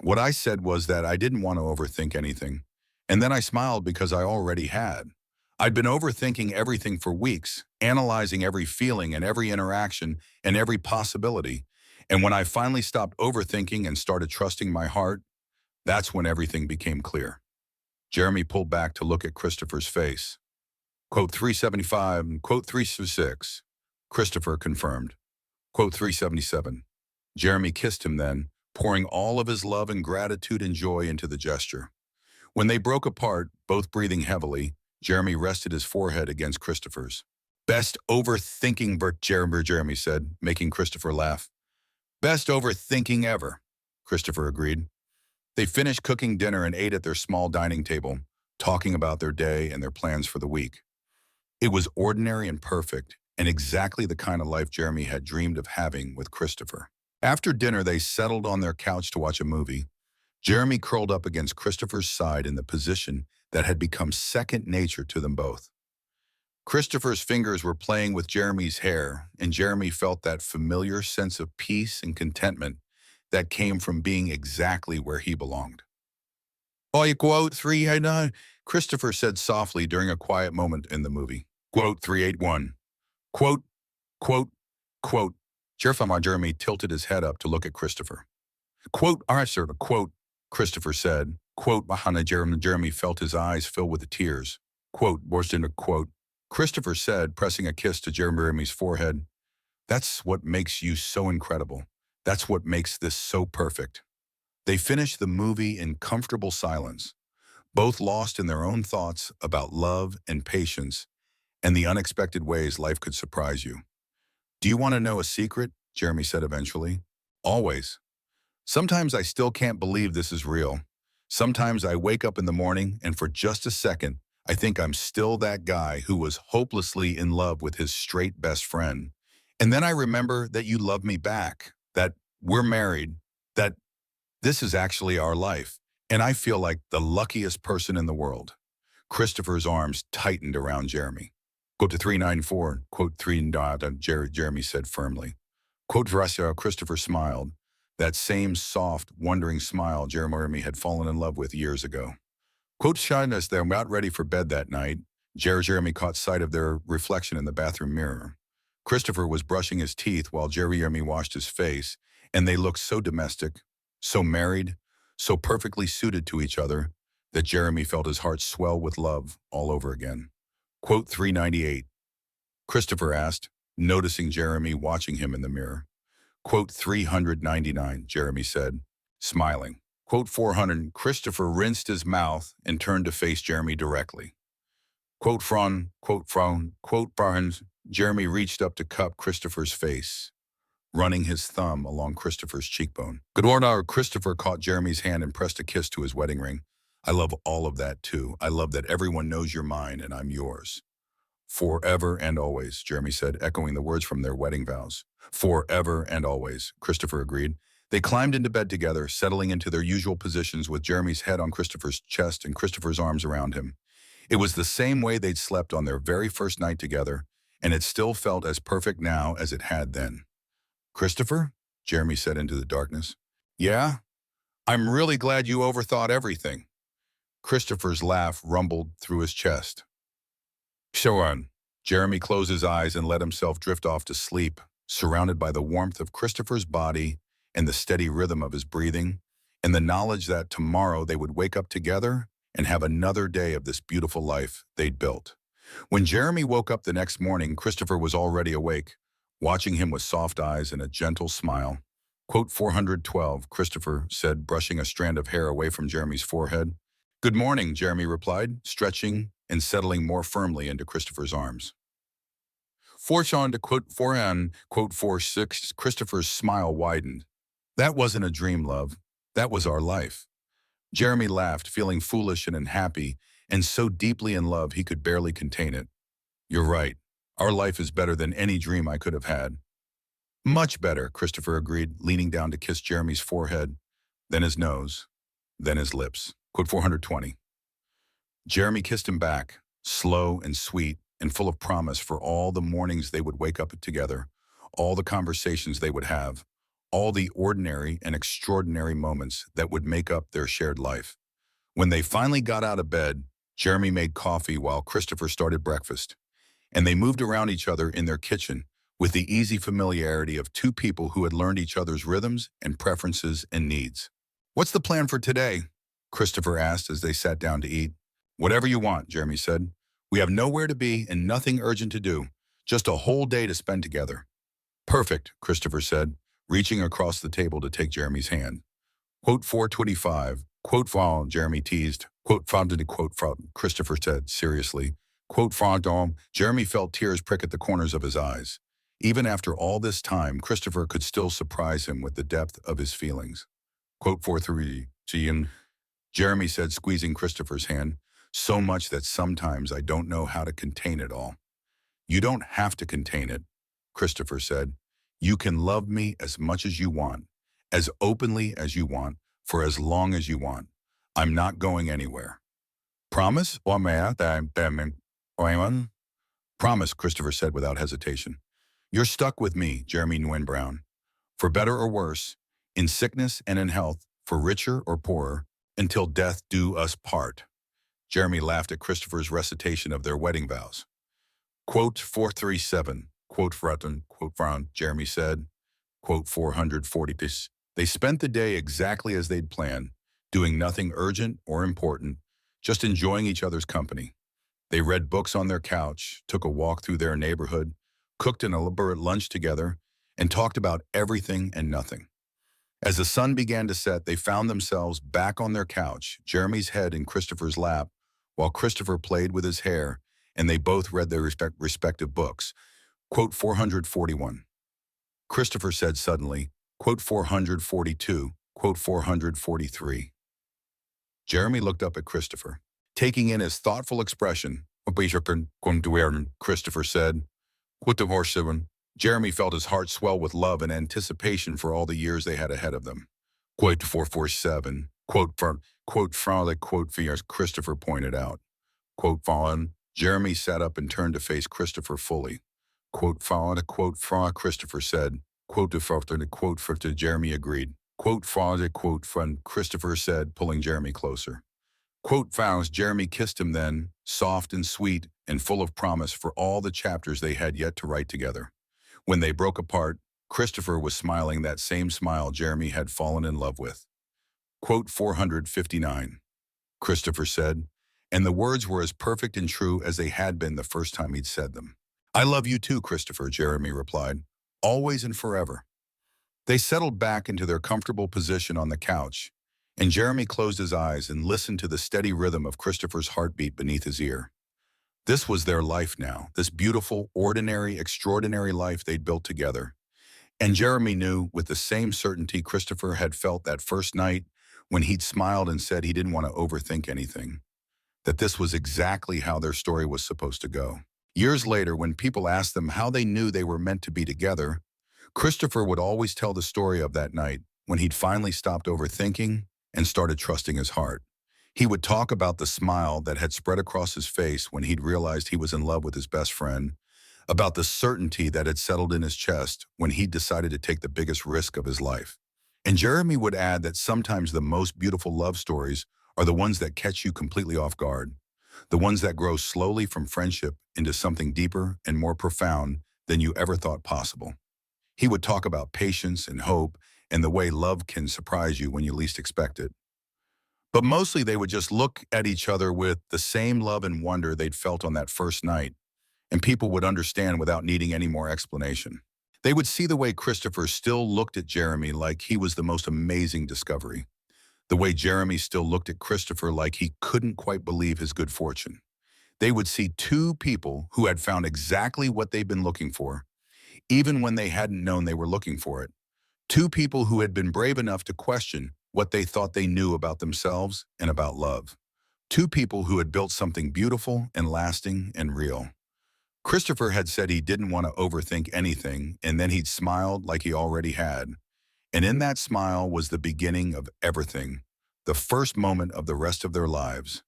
What I said was that I didn't want to overthink anything, and then I smiled because I already had. I'd been overthinking everything for weeks, analyzing every feeling and every interaction and every possibility, and when I finally stopped overthinking and started trusting my heart, that's when everything became clear. Jeremy pulled back to look at Christopher's face. Quote 375 and quote 376. Christopher confirmed. Quote 377. Jeremy kissed him then, pouring all of his love and gratitude and joy into the gesture. When they broke apart, both breathing heavily, Jeremy rested his forehead against Christopher's. Best overthinking, Jeremy said, making Christopher laugh. Best overthinking ever, Christopher agreed. They finished cooking dinner and ate at their small dining table, talking about their day and their plans for the week. It was ordinary and perfect, and exactly the kind of life Jeremy had dreamed of having with Christopher. After dinner, they settled on their couch to watch a movie. Jeremy curled up against Christopher's side in the position that had become second nature to them both. Christopher's fingers were playing with Jeremy's hair, and Jeremy felt that familiar sense of peace and contentment that came from being exactly where he belonged. Oh, you quote 389, Christopher said softly during a quiet moment in the movie. Quote 381. Quote, quote, quote. Jeremy tilted his head up to look at Christopher. Quote, "Alright, sir," quote, Christopher said. Quote, behind Jeremy felt his eyes fill with tears. Quote, burst into quote. Christopher said, pressing a kiss to Jeremy's forehead, "That's what makes you so incredible. That's what makes this so perfect." They finished the movie in comfortable silence, both lost in their own thoughts about love and patience and the unexpected ways life could surprise you. "Do you want to know a secret?" Jeremy said eventually. "Always. Sometimes I still can't believe this is real. Sometimes I wake up in the morning and for just a second, I think I'm still that guy who was hopelessly in love with his straight best friend. And then I remember that you love me back, that we're married, that this is actually our life. And I feel like the luckiest person in the world." Christopher's arms tightened around Jeremy. Quote to 394, quote 3, Jeremy said firmly. Quote Russia, Christopher smiled. That same soft, wondering smile Jeremy had fallen in love with years ago. Quote shyness, they were about ready for bed that night. Jeremy caught sight of their reflection in the bathroom mirror. Christopher was brushing his teeth while Jeremy washed his face, and they looked so domestic, so married, so perfectly suited to each other, that Jeremy felt his heart swell with love all over again. Quote 398. Christopher asked, noticing Jeremy watching him in the mirror. Quote 399, Jeremy said, smiling. Quote 400, Christopher rinsed his mouth and turned to face Jeremy directly. Quote Franz, Jeremy reached up to cup Christopher's face, running his thumb along Christopher's cheekbone. Good morning, Christopher caught Jeremy's hand and pressed a kiss to his wedding ring. "I love all of that too. I love that everyone knows you're mine and I'm yours." "Forever and always," Jeremy said, echoing the words from their wedding vows. "Forever and always," Christopher agreed. They climbed into bed together, settling into their usual positions with Jeremy's head on Christopher's chest and Christopher's arms around him. It was the same way they'd slept on their very first night together, and it still felt as perfect now as it had then. "Christopher?" Jeremy said into the darkness. "Yeah? I'm really glad you overthought everything." Christopher's laugh rumbled through his chest. "Sure." Jeremy closed his eyes and let himself drift off to sleep, surrounded by the warmth of Christopher's body and the steady rhythm of his breathing, and the knowledge that tomorrow they would wake up together and have another day of this beautiful life they'd built. When Jeremy woke up the next morning, Christopher was already awake, watching him with soft eyes and a gentle smile. Quote 412, Christopher said, brushing a strand of hair away from Jeremy's forehead. "Good morning," Jeremy replied, stretching and settling more firmly into Christopher's arms. Foreshon to quote 46, Christopher's smile widened. "That wasn't a dream, love. That was our life." Jeremy laughed, feeling foolish and unhappy, and so deeply in love he could barely contain it. "You're right. Our life is better than any dream I could have had." "Much better," Christopher agreed, leaning down to kiss Jeremy's forehead, then his nose, then his lips. Quote 420. Jeremy kissed him back, slow and sweet and full of promise for all the mornings they would wake up together, all the conversations they would have, all the ordinary and extraordinary moments that would make up their shared life. When they finally got out of bed, Jeremy made coffee while Christopher started breakfast, and they moved around each other in their kitchen with the easy familiarity of two people who had learned each other's rhythms and preferences and needs. "What's the plan for today?" Christopher asked as they sat down to eat. "Whatever you want," Jeremy said. "We have nowhere to be and nothing urgent to do, just a whole day to spend together." "Perfect," Christopher said, reaching across the table to take Jeremy's hand. Quote 425, quote from Jeremy teased, quote from Christopher said seriously. Quote from Jeremy felt tears prick at the corners of his eyes. Even after all this time, Christopher could still surprise him with the depth of his feelings. Quote 43, Jeremy said, squeezing Christopher's hand, "So much that sometimes I don't know how to contain it all." "You don't have to contain it," Christopher said. "You can love me as much as you want, as openly as you want, for as long as you want. I'm not going anywhere." "Promise?" "Promise," Christopher said without hesitation. "You're stuck with me, Jeremy Nguyen Brown. For better or worse, in sickness and in health, for richer or poorer, until death do us part." Jeremy laughed at Christopher's recitation of their wedding vows. Quote 437, quote Fretton, quote Frown, Jeremy said, quote 440 this. They spent the day exactly as they'd planned, doing nothing urgent or important, just enjoying each other's company. They read books on their couch, took a walk through their neighborhood, cooked an elaborate lunch together, and talked about everything and nothing. As the sun began to set, they found themselves back on their couch, Jeremy's head in Christopher's lap, while Christopher played with his hair, and they both read their respective books. Quote 441. Christopher said suddenly, quote 442, quote 443. Jeremy looked up at Christopher, taking in his thoughtful expression. Christopher said, quote the horse seven. Jeremy felt his heart swell with love and anticipation for all the years they had ahead of them. Quote 447, quote Frolic, quote Fears, Christopher pointed out. Quote Fallen, Jeremy sat up and turned to face Christopher fully. Quote Fallen, quote Fra, Christopher said. Quote to Frofter, quote Frofter, Jeremy agreed. Quote Frolic, quote Friend, Christopher said, pulling Jeremy closer. Quote Faust, Jeremy kissed him then, soft and sweet and full of promise for all the chapters they had yet to write together. When they broke apart, Christopher was smiling that same smile Jeremy had fallen in love with. Quote 459. Christopher said, and the words were as perfect and true as they had been the first time he'd said them. I love you too, Christopher, Jeremy replied, always and forever. They settled back into their comfortable position on the couch, and Jeremy closed his eyes and listened to the steady rhythm of Christopher's heartbeat beneath his ear. This was their life now, this beautiful, ordinary, extraordinary life they'd built together. And Jeremy knew, with the same certainty Christopher had felt that first night when he'd smiled and said he didn't want to overthink anything, that this was exactly how their story was supposed to go. Years later, when people asked them how they knew they were meant to be together, Christopher would always tell the story of that night when he'd finally stopped overthinking and started trusting his heart. He would talk about the smile that had spread across his face when he'd realized he was in love with his best friend, about the certainty that had settled in his chest when he'd decided to take the biggest risk of his life. And Jeremy would add that sometimes the most beautiful love stories are the ones that catch you completely off guard, the ones that grow slowly from friendship into something deeper and more profound than you ever thought possible. He would talk about patience and hope and the way love can surprise you when you least expect it. But mostly they would just look at each other with the same love and wonder they'd felt on that first night, and people would understand without needing any more explanation. They would see the way Christopher still looked at Jeremy like he was the most amazing discovery, the way Jeremy still looked at Christopher like he couldn't quite believe his good fortune. They would see two people who had found exactly what they'd been looking for, even when they hadn't known they were looking for it. Two people who had been brave enough to question what they thought they knew about themselves and about love. Two people who had built something beautiful and lasting and real. Christopher had said he didn't want to overthink anything, and then he'd smiled like he already had. And in that smile was the beginning of everything, the first moment of the rest of their lives,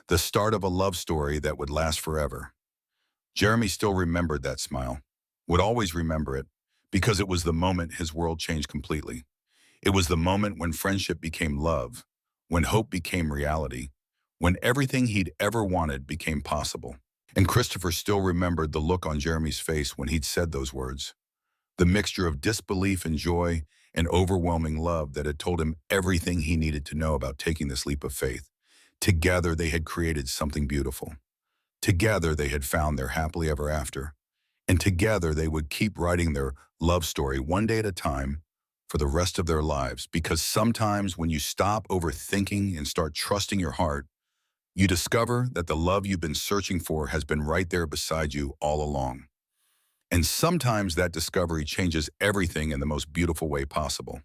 the start of a love story that would last forever. Jeremy still remembered that smile, would always remember it, because it was the moment his world changed completely. It was the moment when friendship became love, when hope became reality, when everything he'd ever wanted became possible. And Christopher still remembered the look on Jeremy's face when he'd said those words, the mixture of disbelief and joy and overwhelming love that had told him everything he needed to know about taking this leap of faith. Together they had created something beautiful. Together they had found their happily ever after. And together they would keep writing their love story one day at a time for the rest of their lives, because sometimes when you stop overthinking and start trusting your heart, you discover that the love you've been searching for has been right there beside you all along. And sometimes that discovery changes everything in the most beautiful way possible.